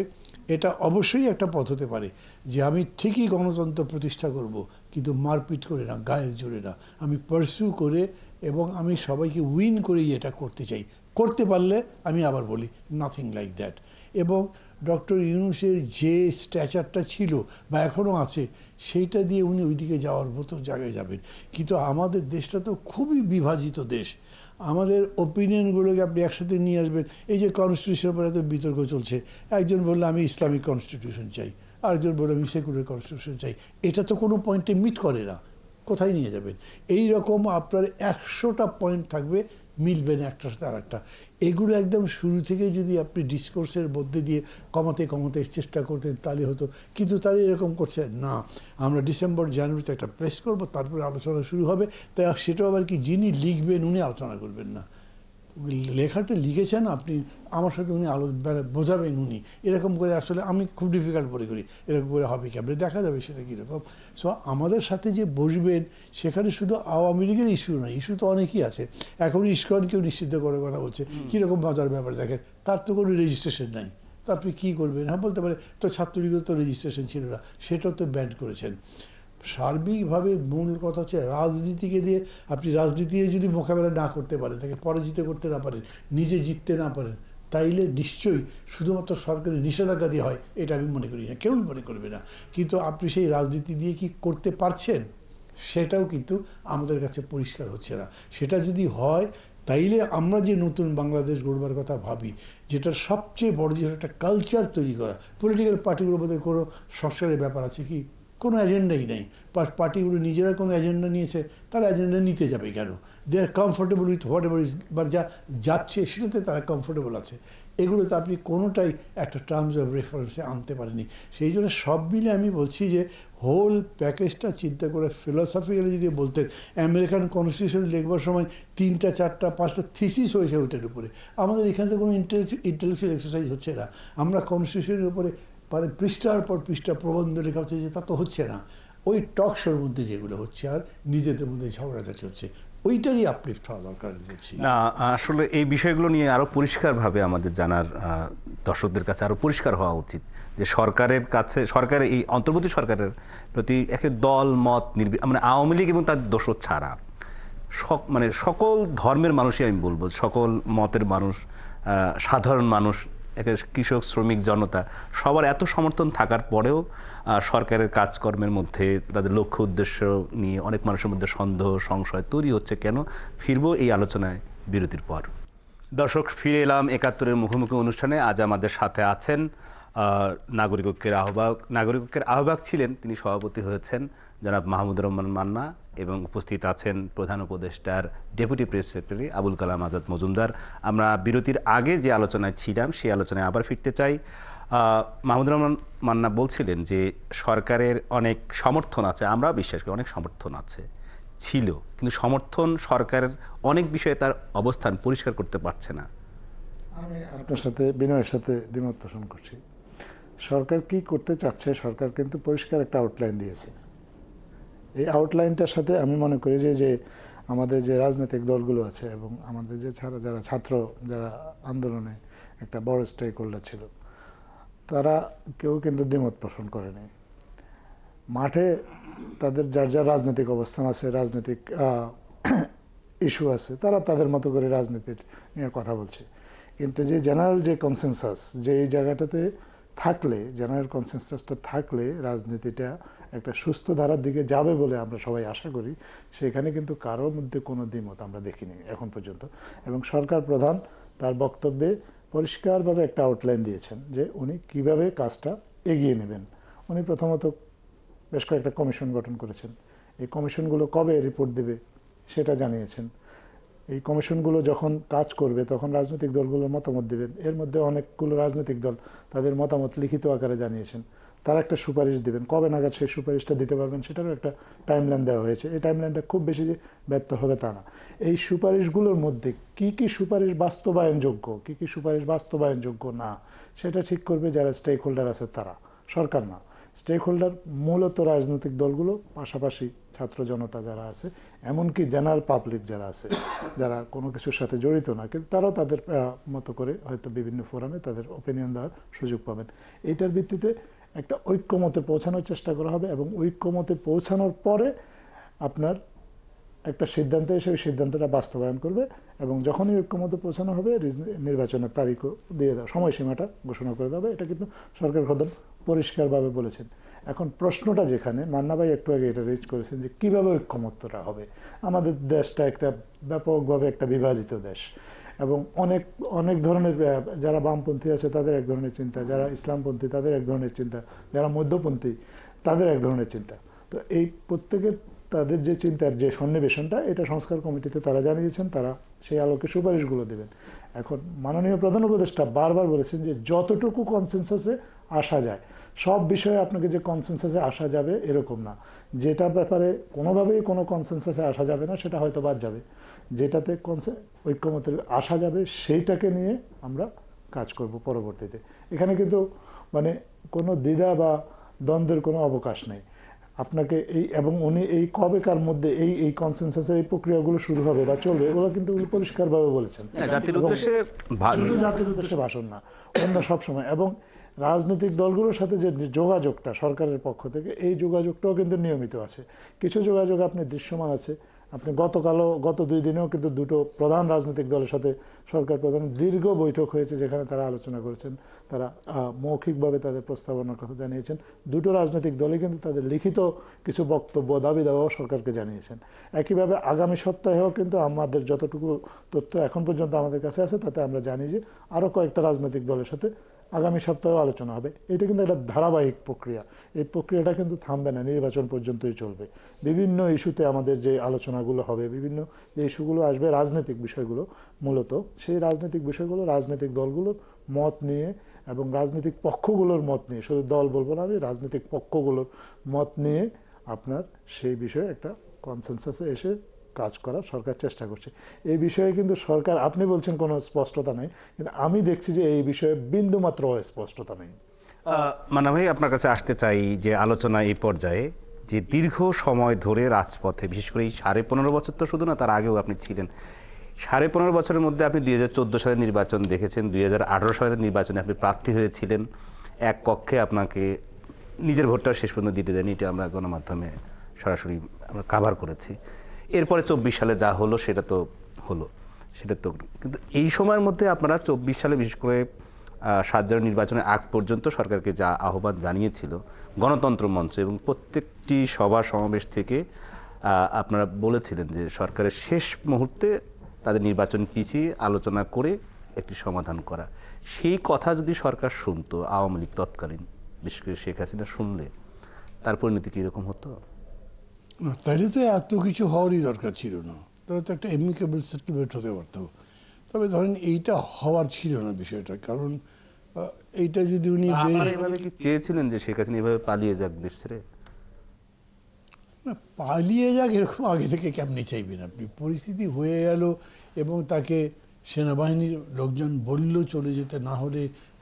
এটা অবশ্যই একটা পথ হতে পারে যে আমি ঠিকই গণতন্ত্র প্রতিষ্ঠা করব, কিন্তু মারপিট করে না, গায়ের জোরে না, আমি পারসিউ করে এবং আমি সবাইকে উইন করেই এটা করতে চাই। করতে পারলে আমি আবার বলি নাথিং লাইক দ্যাট। এবং ডক্টর ইউনূসের যে স্ট্যাচারটা ছিল বা এখনও আছে সেইটা দিয়ে উনি ওইদিকে যাওয়ার মতো জায়গায় যাবেন। কিন্তু আমাদের দেশটা তো খুবই বিভাজিত দেশ। আমাদের ওপিনিয়নগুলোকে আপনি একসাথে নিয়ে আসবেন। এই যে কনস্টিটিউশনের উপরে এত বিতর্ক চলছে, একজন বললে আমি ইসলামিক কনস্টিটিউশন চাই, আরেকজন বললে আমি সেকুলার কনস্টিটিউশন চাই, এটা তো কোনো পয়েন্টে মিট করে না। কোথায় নিয়ে যাবেন? এই রকম আপনার 100টা পয়েন্ট থাকবে, মিলবে না একটার সাথে আর একটা। এগুলো একদম শুরু থেকে যদি আপনি ডিসকোর্সের মধ্যে দিয়ে কমাতে কমাতে চেষ্টা করতেন তাহলে হতো, কিন্তু তারা এরকম করছে না। আমরা ডিসেম্বর জানুয়ারিতে একটা প্রেস করব, তারপরে আলোচনা শুরু হবে। তাই সেটাও আবার কি যিনি লিখবেন উনি আলোচনা করবেন না, লেখাটা লিখেছেন আপনি, আমার সাথে উনি বোঝাবেন উনি, এরকম করে আসলে আমি খুব ডিফিকাল্ট মনে করি। এরকম করে হবে কি আপনি দেখা যাবে সেটা কীরকম। সো আমাদের সাথে যে বসবেন সেখানে শুধু আওয়ামী লীগের ইস্যু নয়, ইস্যু তো অনেকই আছে। এখন ইস্কনকেও নিষিদ্ধ করার কথা বলছে, কীরকম মজার ব্যাপার দেখেন, তার তো কোনো রেজিস্ট্রেশন নাই, তো আপনি কী করবেন? হ্যাঁ বলতে পারে তো ছাত্রলীগের তো রেজিস্ট্রেশন ছিল না, সেটাও তো ব্যান করেছেন। সার্বিকভাবে মূল কথা হচ্ছে রাজনীতিকে দিয়ে, আপনি রাজনীতি দিয়ে যদি মোকাবেলা না করতে পারেন, তাকে পরাজিত করতে না পারেন, নিজে জিততে না পারেন, তাইলে নিশ্চয়ই শুধুমাত্র সরকারের নিষেধাজ্ঞা দিয়ে হয় এটা আমি মনে করি না, কেউই মনে করবে না। কিন্তু আপনি সেই রাজনীতি দিয়ে কি করতে পারছেন সেটাও কিন্তু আমাদের কাছে পরিষ্কার হচ্ছে না। সেটা যদি হয় তাইলে আমরা যে নতুন বাংলাদেশ গড়বার কথা ভাবি, যেটার সবচেয়ে বড় যে একটা কালচার তৈরি করা, পলিটিক্যাল পার্টিগুলোর মধ্যে কোনো সংস্কারের ব্যাপার আছে কি? কোনো এজেন্ডাই নেই। পার্টিগুলো নিজেরা কোনো এজেন্ডা নিয়েছে, তারা এজেন্ডা নিতে যাবে কেন? They are comfortable with whatever is, বা যা যাচ্ছে সেটাতে তারা কমফোর্টেবল আছে। এগুলোতে আপনি কোনোটাই একটা টার্মস অফ রেফারেন্সে আনতে পারেনি। সেই জন্য সব মিলে আমি বলছি যে হোল প্যাকেজটা চিন্তা করে ফিলোসফিক্যালি যদি বলতেন, আমেরিকান কনস্টিটিউশন লিখবার সময় 3টা 4টা 5টা থিসিস হয়েছে ওইটার উপরে। আমাদের এখান থেকে কোনো ইন্টেলেকচুয়াল এক্সারসাইজ হচ্ছে না। আমরা কনস্টিটিউশনের উপরে পৃষ্ঠার পর পৃষ্ঠা প্রবন্ধ লেখা হচ্ছে, যে তা তো হচ্ছে না। ওই টক শোর মধ্যে যেগুলো হচ্ছে আর নিজেদের মধ্যে ঝগড়াঝাটি হচ্ছে, ওইটারই আপলিফ্ট হওয়া দরকার বলছি। না, আসলে এই বিষয়গুলো নিয়ে আরও পরিষ্কারভাবে আমাদের জানার, দর্শকদের কাছে আরও পরিষ্কার হওয়া উচিত যে সরকারের কাছে, সরকারের এই অন্তর্বর্তী সরকারের প্রতি একটা দল মত মানে আওয়ামী লীগ এবং তার দোসর ছাড়া মানে সকল ধর্মের মানুষই, আমি বলবো সকল মতের মানুষ, সাধারণ মানুষ, কৃষক শ্রমিক জনতা, সবার এত সমর্থন থাকার পরেও সরকারের কাজকর্মের মধ্যে তাদের লক্ষ্য উদ্দেশ্য নিয়ে অনেক মানুষের মধ্যে সন্দেহ সংশয় তৈরি হচ্ছে কেন? ফিরবো এই আলোচনায় বিরতির পর। দর্শক, ফিরে এলাম ৭১-এর মুখোমুখি অনুষ্ঠানে। আজ আমাদের সাথে আছেন নাগরিক ঐক্যের আহ্বায়ক, নাগরিক ঐক্যের আহ্বায়ক ছিলেন, তিনি সভাপতি হয়েছেন জনাব মাহমুদুর রহমান মান্না, এবং উপস্থিত আছেন প্রধান উপদেষ্টার deputy press secretary Abul Kalam Azad Majumdar. আমরা বিরতির আগে যে আলোচনায় ছিলাম সেই আলোচনায় আবার ফিরতে চাই। মাহমুদুর রহমান মান্না বলছিলেন যে সরকারের অনেক সমর্থন আছে, আমরাও বিশ্বাস করি অনেক সমর্থন আছে, ছিল, কিন্তু সমর্থন সরকারের অনেক বিষয়ে তার অবস্থান পরিষ্কার করতে পারছে না। আমি আপনার সাথে বিনয়ের সাথে দ্বিমত পোষণ করছি। সরকার কি করতে চাচ্ছে, সরকার কিন্তু পরিষ্কার একটা আউটলাইন দিয়েছে। এই আউটলাইনটার সাথে আমি মনে করি যে আমাদের যে রাজনৈতিক দলগুলো আছে এবং আমাদের যে যারা ছাত্র, যারা আন্দোলনে একটা বড় স্টেক হোল্ডার ছিল, তারা কেউ কিন্তু দ্বিমত পোষণ করেনি। মাঠে তাদের যার যার রাজনৈতিক অবস্থান আছে, রাজনৈতিক ইস্যু আছে, তারা তাদের মতো করে রাজনীতির নিয়ে কথা বলছে। কিন্তু যে জেনারেল যে কনসেনসাস, যে এই জায়গাটাতে থাকলে, জেনারেল কনসেনসাসটা থাকলে রাজনীতিটা একটা সুস্থ ধারার দিকে যাবে বলে আমরা সবাই আশা করি, সেখানে কিন্তু কারোর মধ্যে কোনো দ্বিমত আমরা দেখিনি এখন পর্যন্ত। এবং সরকার প্রধান তার বক্তব্যে পরিষ্কারভাবে একটা আউটলাইন দিয়েছেন যে উনি কিভাবে কাজটা এগিয়ে নেবেন। উনি প্রথমত বেশ কয়েকটা কমিশন গঠন করেছেন। এই কমিশনগুলো কবে রিপোর্ট দেবে সেটা জানিয়েছেন। এই কমিশনগুলো যখন কাজ করবে তখন রাজনৈতিক দলগুলোর মতামত দেবেন। এর মধ্যে অনেকগুলো রাজনৈতিক দল তাদের মতামত লিখিত আকারে জানিয়েছেন, তারা একটা সুপারিশ দেবেন। কবে নাগাদ সেই সুপারিশটা দিতে পারবেন সেটারও একটা টাইমলাইন দেওয়া হয়েছে। এই টাইমলাইনটা খুব বেশি যে ব্যর্থ হবে তা না। এই সুপারিশগুলোর মধ্যে কি কি সুপারিশ বাস্তবায়নযোগ্য, কি কি সুপারিশ বাস্তবায়নযোগ্য না, সেটা ঠিক করবে যারা স্টেক হোল্ডার আছে তারা, সরকার না। স্টেক হোল্ডার মূলত রাজনৈতিক দলগুলো, পাশাপাশি ছাত্র জনতা যারা আছে, এমনকি জেনারেল পাবলিক যারা আছে, যারা কোনো কিছুর সাথে জড়িত না, কিন্তু তারাও তাদের মতো করে হয়তো বিভিন্ন ফোরামে তাদের ওপিনিয়ন দেওয়ার সুযোগ পাবেন। এইটার ভিত্তিতে একটা ঐক্যমতে পৌঁছানোর চেষ্টা করা হবে এবং ঐক্যমতে পৌঁছানোর পরে আপনার একটা সিদ্ধান্তে এসে ওই সিদ্ধান্তটা বাস্তবায়ন করবে এবং যখনই ঐক্যমতে পৌঁছানো হবে নির্বাচনের তারিখও দিয়ে দেওয়া, সময়সীমাটা ঘোষণা করে দেবে। এটা কিন্তু সরকার প্রধান পরিষ্কারভাবে বলেছেন। এখন প্রশ্নটা যেখানে, মান্না ভাই একটু আগে এটা রেজ করেছেন যে কীভাবে ঐক্যমত্যটা হবে। আমাদের দেশটা একটা ব্যাপকভাবে একটা বিভাজিত দেশ এবং অনেক অনেক ধরনের, যারা বামপন্থী আছে তাদের এক ধরনের চিন্তা, যারা ইসলামপন্থী তাদের এক ধরনের চিন্তা, যারা মধ্যপন্থী তাদের এক ধরনের চিন্তা। তো এই প্রত্যেকের তাদের যে চিন্তার যে সন্নিবেশনটা, এটা সংস্কার কমিটিতে তারা জানিয়েছেন, তারা সেই আলোকে সুপারিশগুলো দেবেন। এখন মাননীয় প্রধান উপদেষ্টা বারবার বলেছেন যে যতটুকু কনসেনসাসে আসা যায়, সব বিষয়ে আপনাকে যে কনসেনসাসে আসা যাবে এরকম না। যেটা ব্যাপারে কোনোভাবেই কোনো কনসেনসাসে আসা যাবে না সেটা হয়তো বাদ যাবে, যেটাতে ঐক্যমতে আসা যাবে সেইটাকে নিয়ে আমরা কাজ করব পরবর্তীতে। এখানে কিন্তু মানে কোনো দ্বিধা বা দ্বন্দ্বের কোনো অবকাশ নেই আপনাকে। এই এবং উনি এই কবেকার মধ্যে এই কনসেনসাসের এই প্রক্রিয়াগুলো শুরু হবে বা চলবে, এগুলো কিন্তু উনি পরিষ্কারভাবে বলেছেন। জাতির উদ্দেশ্যে শুধু জাতির উদ্দেশ্যে ভাষণ না, অন্য সব সময়। এবং রাজনৈতিক দলগুলোর সাথে যে যোগাযোগটা সরকারের পক্ষ থেকে, এই যোগাযোগটাও কিন্তু নিয়মিত আছে। কিছু যোগাযোগ আপনি দৃশ্যমান আছে। আপনি গত 2 দিনেও কিন্তু দুটো প্রধান রাজনৈতিক দলের সাথে সরকার প্রধান দীর্ঘ বৈঠক হয়েছে, যেখানে তারা আলোচনা করেছেন, তারা মৌখিকভাবে তাদের প্রস্তাবনার কথা জানিয়েছেন। দুটো রাজনৈতিক দলই কিন্তু তাদের লিখিত কিছু বক্তব্য, দাবি দাওয়াও সরকারকে জানিয়েছেন। একইভাবে আগামী সপ্তাহেও কিন্তু আমাদের যতটুকু তথ্য এখন পর্যন্ত আমাদের কাছে আছে, তাতে আমরা জানি যে আরও কয়েকটা রাজনৈতিক দলের সাথে আগামী সপ্তাহেও আলোচনা হবে। এটা কিন্তু একটা ধারাবাহিক প্রক্রিয়া। এই প্রক্রিয়াটা কিন্তু থামবে না, নির্বাচন পর্যন্তই চলবে। বিভিন্ন ইস্যুতে আমাদের যে আলোচনাগুলো হবে, বিভিন্ন যে ইস্যুগুলো আসবে, রাজনৈতিক বিষয়গুলো মূলত, সেই রাজনৈতিক বিষয়গুলো রাজনৈতিক দলগুলোর মত নিয়ে এবং রাজনৈতিক পক্ষগুলোর মত নিয়ে, শুধু দল বলবো না আমি, রাজনৈতিক পক্ষগুলোর মত নিয়ে আপনার সেই বিষয়ে একটা কনসেনসাসে এসে কাজ করার সরকার চেষ্টা করছে। এই বিষয়ে কিন্তু সরকার, আপনি বলছেন কোনো স্পষ্টতা নেই, কিন্তু আমি দেখছি যে এই বিষয়ে বিন্দুমাত্র স্পষ্টতা নেই। মান্না ভাই, আপনার কাছে আসতে চাই যে আলোচনা এই পর্যায়ে যে দীর্ঘ সময় ধরে রাজপথে, বিশেষ করে এই 15.5 বছর তো শুধু না, তার আগেও আপনি ছিলেন। 15.5 বছরের মধ্যে আপনি 2014 সালের নির্বাচন দেখেছেন, 2018 সালের নির্বাচনে আপনি প্রার্থী হয়েছিলেন। এক কক্ষে আপনাকে নিজের ভোটটা শেষ পর্যন্ত দিতে দেয়নি, এটা আমরা গণমাধ্যমে সরাসরি আমরা কাভার করেছি। এরপরে 24 সালে যা হলো সেটা তো হলো, সেটা তো, কিন্তু এই সময়ের মধ্যে আপনারা 24 সালে বিশেষ করে 7 জানুয়ারি নির্বাচনের আগ পর্যন্ত সরকারকে যা আহ্বান জানিয়েছিল গণতন্ত্র মঞ্চ এবং প্রত্যেকটি সভা সমাবেশ থেকে আপনারা বলেছিলেন যে সরকারের শেষ মুহূর্তে তাদের নির্বাচন পিছিয়ে আলোচনা করে একটি সমাধান করা। সেই কথা যদি সরকার শুনতো, আওয়ামী লীগ তৎকালীন, বিশেষ করে শেখ হাসিনা শুনলে, তার পরিণতি কীরকম হতো? না, তাইলে তো এত কিছু হওয়ারই দরকার ছিল না। তাহলে তো একটা এমিকেবল সেটেলমেন্ট হতে পারত। তবে ধরেন এইটা হওয়ার ছিল না বিষয়টা, কারণ এইটা যদি উনি এভাবে কি চেয়েছিলেন যে শেখ হাসিনা এভাবে পালিয়ে যাক দেশ ছেড়ে? না, পালিয়ে যাক এরকম আগে থেকে কেমনি চাইবেন আপনি? পরিস্থিতি হয়ে গেল এবং তাকে সেনাবাহিনীর লোকজন বলল চলে যেতে, না হলে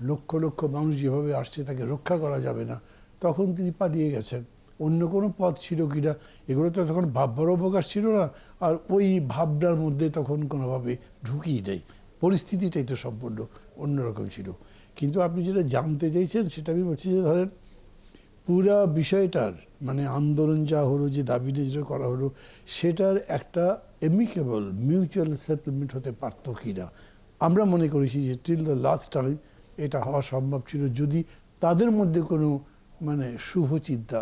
লক্ষ লক্ষ মানুষ যেভাবে আসছে তাকে রক্ষা করা যাবে না, তখন তিনি পালিয়ে গেছেন। অন্য কোনো পথ ছিল কিনা এগুলো তো তখন ভাববার অবকাশ ছিল না, আর ওই ভাবনার মধ্যে তখন কোনোভাবে ঢুকিয়ে দেয়। পরিস্থিতিটাই তো সম্পূর্ণ অন্যরকম ছিল। কিন্তু আপনি যেটা জানতে চাইছেন সেটা আমি বলছি যে ধরেন পুরা বিষয়টার মানে আন্দোলন যা হলো, যে দাবিটা যেটা করা হলো, সেটার একটা এমিকেবল মিউচুয়াল সেটেলমেন্ট হতে পারত কি না, আমরা মনে করেছি যে টিল দ্য লাস্ট টাইম এটা হওয়া সম্ভব ছিল যদি তাদের মধ্যে কোনো মানে শুভ চিন্তা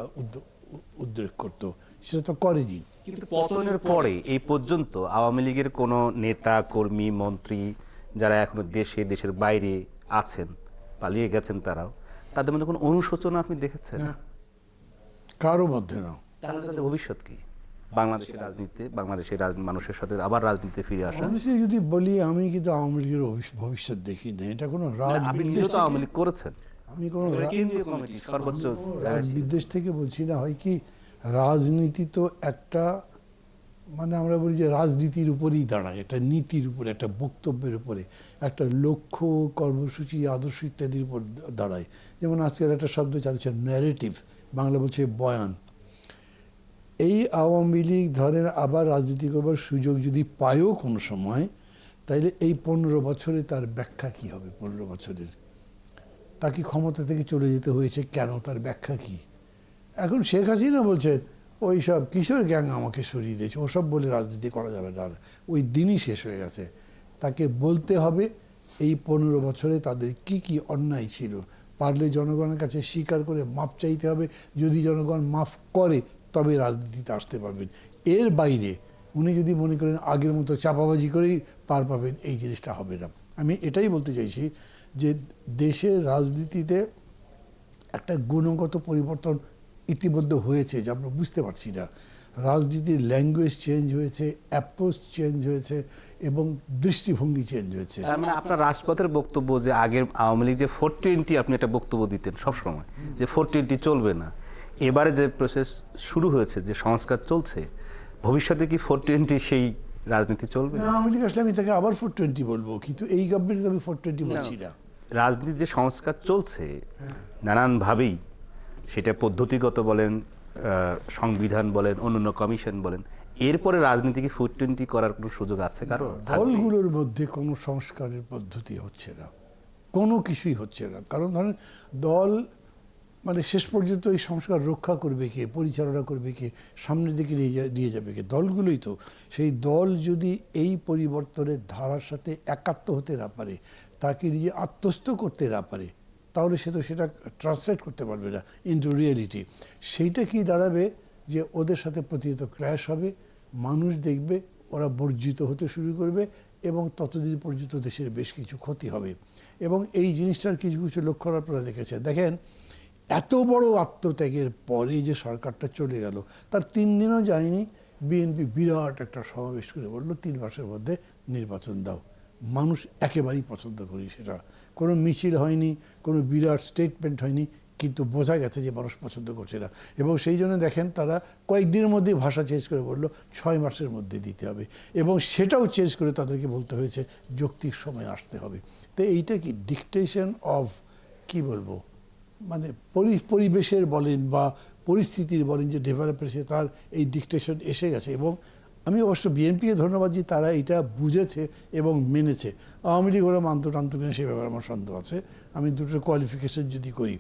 উদ্রেক করতো। সেটা তো করেনি। কিন্তু পতনের পরে এই পর্যন্ত আওয়ামী লীগের কোনো নেতা, কর্মী, মন্ত্রী যারা এখনো দেশের বাইরে আছেন, পালিয়ে গেছেন, তারাও, তাদের মধ্যে কোনো অনুশোচনা আপনি দেখেছেন? কারো মধ্যে না। তাহলে তাদের ভবিষ্যৎ কি? বাংলাদেশের রাজনীতিতে, বাংলাদেশের মানুষের সাথে আবার রাজনীতিতে ফিরে আসা? বাংলাদেশে যদি বলি, আমি কিন্তু আওয়ামী লীগের ভবিষ্যৎ দেখি না। এটা কোনো আপনি নিজেও তো আওয়ামী লীগ করেছেন, আমি কোনো কেন্দ্রীয় কমিটি সর্বোচ্চ বিদ্বেষ থেকে বলছি না। হয় কি, রাজনীতি তো একটা, মানে আমরা বলি যে রাজনীতির উপরেই দাঁড়ায়, একটা নীতির উপরে, একটা বক্তব্যের উপরে, একটা লক্ষ্য, কর্মসূচি, আদর্শ ইত্যাদির উপর দাঁড়ায়। যেমন আজকের একটা শব্দ চালছে ন্যারেটিভ, বাংলা বলছে বয়ান। এই আওয়ামী লীগ ধরেন আবার রাজনীতি করবার সুযোগ যদি পায়ও কোনো সময়, তাইলে এই 15 বছরে তার ব্যাখ্যা কি হবে? 15 বছরের তাকে ক্ষমতা থেকে চলে যেতে হয়েছে কেন, তার ব্যাখ্যা কি? এখন শেখ হাসিনা বলছেন ওই সব কিশোর গ্যাং আমাকে সরিয়ে দিয়েছে, ওসব বলে রাজনীতি করা যাবে না, ওই দিনই শেষ হয়ে গেছে। তাকে বলতে হবে এই 15 বছরে তাদের কি কি অন্যায় ছিল, পারলে জনগণের কাছে স্বীকার করে মাপ চাইতে হবে। যদি জনগণ মাফ করে তবে রাজনীতিতে আসতে পারবেন। এর বাইরে উনি যদি মনে করেন আগের মতো চাপাবাজি করেই পার পাবেন, এই জিনিসটা হবে না। আমি এটাই বলতে চাইছি যে দেশের রাজনীতিতে একটা গুণগত পরিবর্তন ইতিমধ্যে হয়েছে, যা আমরা বুঝতে পারছি না। রাজনীতির ল্যাঙ্গুয়েজ চেঞ্জ হয়েছে, অ্যাপ্রোচ চেঞ্জ হয়েছে এবং দৃষ্টিভঙ্গি চেঞ্জ হয়েছে। মানে আপনার রাজপথের বক্তব্য যে আগের আওয়ামী লীগ যে 420, আপনি একটা বক্তব্য দিতেন সবসময় যে 420 চলবে না, এবারে যে প্রসেস শুরু হয়েছে, যে সংস্কার চলছে, ভবিষ্যতে কি 420 সেই রাজনীতি চলবে? আওয়ামী লীগ আসলে আমি তাকে আবার 420 বলবো, কিন্তু এই গভর্নমেন্টে আমি 420 বলছি না। রাজনীতির যে সংস্কার চলছে নানানভাবেই, সেটা পদ্ধতিগত বলেন, সংবিধান বলেন, অন্যান্য কমিশন বলেন, এরপরে রাজনীতি কি 420 করার কোনো সুযোগ আছে কারো? দলগুলোর মধ্যে কোনো সংস্কারের পদ্ধতি হচ্ছে না, কোনো কিছুই হচ্ছে না। কারণ ধরেন দল, মানে শেষ পর্যন্ত এই সংস্কার রক্ষা করবে কে, পরিচালনা করবে কে, সামনের দিকে নিয়ে যাবে কে? দলগুলোই তো। সেই দল যদি এই পরিবর্তনের ধারার সাথে একাত্ম হতে না পারে, তাকে নিজে আত্মস্থ করতে না পারে, তাহলে সে তো সেটা ট্রান্সলেট করতে পারবে না ইনটু রিয়েলিটি। সেইটা কি দাঁড়াবে যে ওদের সাথে প্রতিনিয়ত ক্র্যাশ হবে, মানুষ দেখবে ওরা বর্জিত হতে শুরু করবে এবং ততদিন পর্যন্ত দেশের বেশ কিছু ক্ষতি হবে। এবং এই জিনিসটার কিছু কিছু লক্ষণ আপনারা দেখেন, এত বড় আত্মত্যাগের পরে যে সরকারটা চলে গেল, তার 3 দিনও যায়নি বিএনপি বিরাট একটা সমাবেশ করে বলল 3 মাসের মধ্যে নির্বাচন দাও। মানুষ একেবারেই পছন্দ করি সেটা। কোনো মিছিল হয়নি, কোনো বিরাট স্টেটমেন্ট হয়নি, কিন্তু বোঝা গেছে যে মানুষ পছন্দ করছে না। এবং সেই জন্য দেখেন তারা কয়েকদিনের মধ্যেই ভাষা চেঞ্জ করে বলল 6 মাসের মধ্যে দিতে হবে, এবং সেটাও চেঞ্জ করে তাদেরকে বলতে হয়েছে যৌক্তিক সময় আসতে হবে। তো এইটা কি ডিকটেশন অফ, কি বলবো, মানে পরিবেশের বলেন বা পরিস্থিতির বলেন যে ডেভেলপ হয়েছে, তার এই ডিকটেশন এসে গেছে। এবং আমি অবশ্য বিএনপিকে ধন্যবাদ যে তারা এটা বুঝেছে এবং মেনেছে। আওয়ামী লীগ ওরা মানতো টানতো কিনা সে ব্যাপারে আমার সন্দেহ আছে। আমি দুটোর কোয়ালিফিকেশন যদি করি,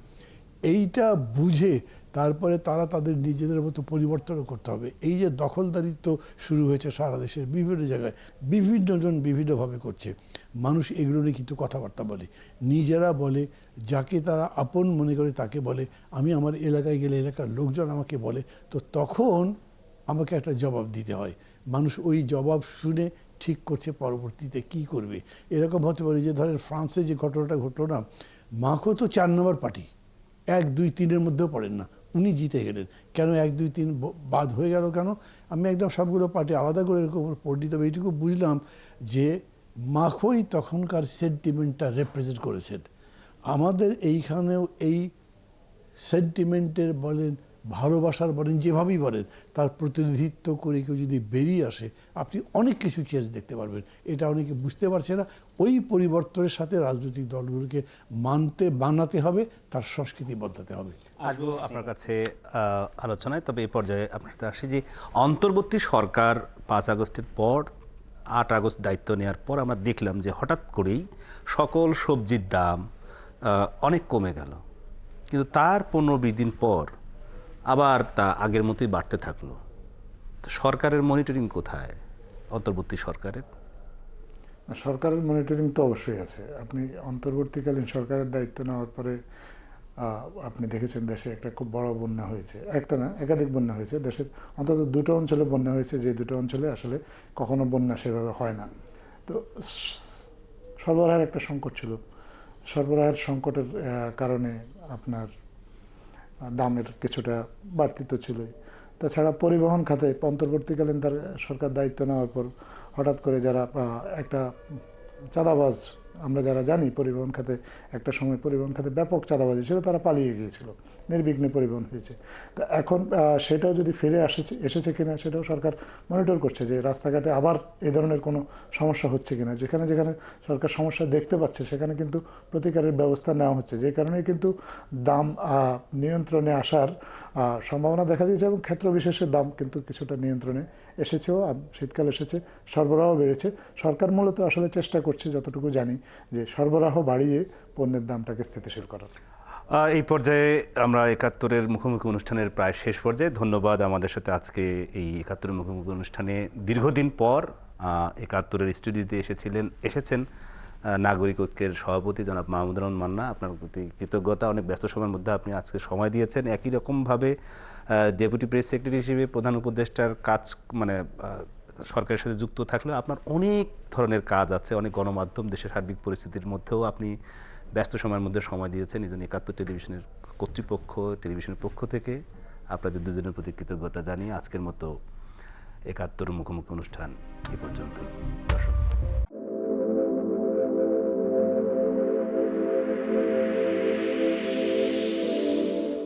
এইটা বুঝে তারপরে তারা তাদের নিজেদের মতো পরিবর্তনও করতে হবে। এই যে দখলদারিত্ব শুরু হয়েছে সারা দেশের বিভিন্ন জায়গায়, বিভিন্ন জন বিভিন্নভাবে করছে, মানুষ এগুলো নিয়ে কিন্তু কথাবার্তা বলে, নিজেরা বলে, যাকে তারা আপন মনে করে তাকে বলে। আমি আমার এলাকায় গেলে এলাকার লোকজন আমাকে বলে, তো তখন আমাকে একটা জবাব দিতে হয়। মানুষ ওই জবাব শুনে ঠিক করছে পরবর্তীতে কি করবে। এরকম হতে পারে যে ধরেন ফ্রান্সে যে ঘটনাটা ঘটলো না, মাখো তো 4 নম্বর পার্টি, 1, 2, 3-এর মধ্যেও পড়েন না, উনি জিতে গেলেন। কেন 1, 2, 3 বাদ হয়ে গেল কেন? আমি একদম সবগুলো পার্টি আলাদা করে এরকম পড়ি, তবে এইটুকু বুঝলাম যে মাখোই তখনকার সেন্টিমেন্টটা রিপ্রেজেন্ট করেছেন। আমাদের এইখানেও এই সেন্টিমেন্টের বলেন, ভালোবাসার বলেন, যেভাবেই বলেন, তার প্রতিনিধিত্ব করে কেউ যদি বেরিয়ে আসে, আপনি অনেক কিছু চেঞ্জ দেখতে পারবেন। এটা অনেকে বুঝতে পারছে না। ওই পরিবর্তনের সাথে রাজনৈতিক দলগুলোকে বানাতে হবে, তার সংস্কৃতি বদলাতে হবে। আসবো আপনার কাছে আলোচনায়, তবে এই পর্যায়ে আপনার কাছে আসি যে অন্তর্বর্তী সরকার 5 আগস্টের পর, 8 আগস্ট দায়িত্ব নেওয়ার পর আমরা দেখলাম যে হঠাৎ করেই সকল সবজির দাম অনেক কমে গেল, কিন্তু তার 15-20 দিন পর আবার তা আগের মতোই বাড়তে থাকলো। তো সরকারের মনিটরিং কোথায়, অন্তর্বর্তী সরকারের? সরকারের মনিটরিং তো অবশ্যই আছে। আপনি অন্তর্বর্তীকালীন সরকারের দায়িত্ব নেওয়ার পরে আপনি দেখেছেন দেশে একটা খুব বড় বন্যা হয়েছে, একটা না একাধিক বন্যা হয়েছে। দেশের অন্তত 2টো অঞ্চলে বন্যা হয়েছে, যে 2টো অঞ্চলে আসলে কখনো বন্যা সেভাবে হয় না। তো সরবরাহের একটা সংকট ছিল। সরবরাহের সংকটের কারণে আপনার দামের কিছুটা বাড়তি তো ছিলই। তাছাড়া পরিবহন খাতে অন্তর্বর্তীকালীন তার সরকার দায়িত্ব নেওয়ার পর হঠাৎ করে যারা একটা চাঁদাবাজ, আমরা যারা জানি পরিবহন খাতে একটা সময় পরিবহন খাতে ব্যাপক চাঁদাবাজি ছিল, তারা পালিয়ে গিয়েছিল, নির্বিঘ্নে পরিবহন হয়েছে। তো এখন সেটাও যদি ফিরে এসেছে কিনা সেটাও সরকার মনিটর করছে, যে রাস্তাঘাটে আবার এই ধরনের কোনো সমস্যা হচ্ছে কিনা। যেখানে যেখানে সরকার সমস্যা দেখতে পাচ্ছে সেখানে কিন্তু প্রতিকারের ব্যবস্থা নেওয়া হচ্ছে, যে কারণে কিন্তু দাম নিয়ন্ত্রণে আসার সম্ভাবনা দেখা দিয়েছে, এবং ক্ষেত্র বিশেষে দাম কিন্তু কিছুটা নিয়ন্ত্রণে এসেছেও। শীতকাল এসেছে, সরবরাহ বেড়েছে। সরকার মূলত আসলে চেষ্টা করছে, যতটুকু জানি, যে সরবরাহ বাড়িয়ে পণ্যের দামটাকে স্থিতিশীল করার। এই পর্যায়ে আমরা একাত্তরের মুখোমুখি অনুষ্ঠানের প্রায় শেষ পর্যায়ে। ধন্যবাদ আমাদের সাথে আজকে এই একাত্তরের মুখোমুখি অনুষ্ঠানে দীর্ঘদিন পর একাত্তরের স্টুডিওতে এসেছেন নাগরিক ঐক্যের সভাপতি জনাব মাহমুদুর রহমান মান্না। আপনার প্রতি কৃতজ্ঞতা, অনেক ব্যস্ত সময়ের মধ্যে আপনি আজকে সময় দিয়েছেন। একই রকমভাবে ডেপুটি প্রেস সেক্রেটারি হিসেবে প্রধান উপদেষ্টার কাজ মানে সরকারের সাথে যুক্ত থাকলেও আপনার অনেক ধরনের কাজ আছে, অনেক গণমাধ্যম, দেশের সার্বিক পরিস্থিতির মধ্যেও আপনি ব্যস্ত সময়ের মধ্যে সময় দিয়েছেন। এই জন্য একাত্তর টেলিভিশনের কর্তৃপক্ষ, টেলিভিশনের পক্ষ থেকে আপনাদের দুজনের প্রতি কৃতজ্ঞতা জানিয়ে আজকের মতো একাত্তর মুখোমুখি অনুষ্ঠান এ পর্যন্ত। দর্শক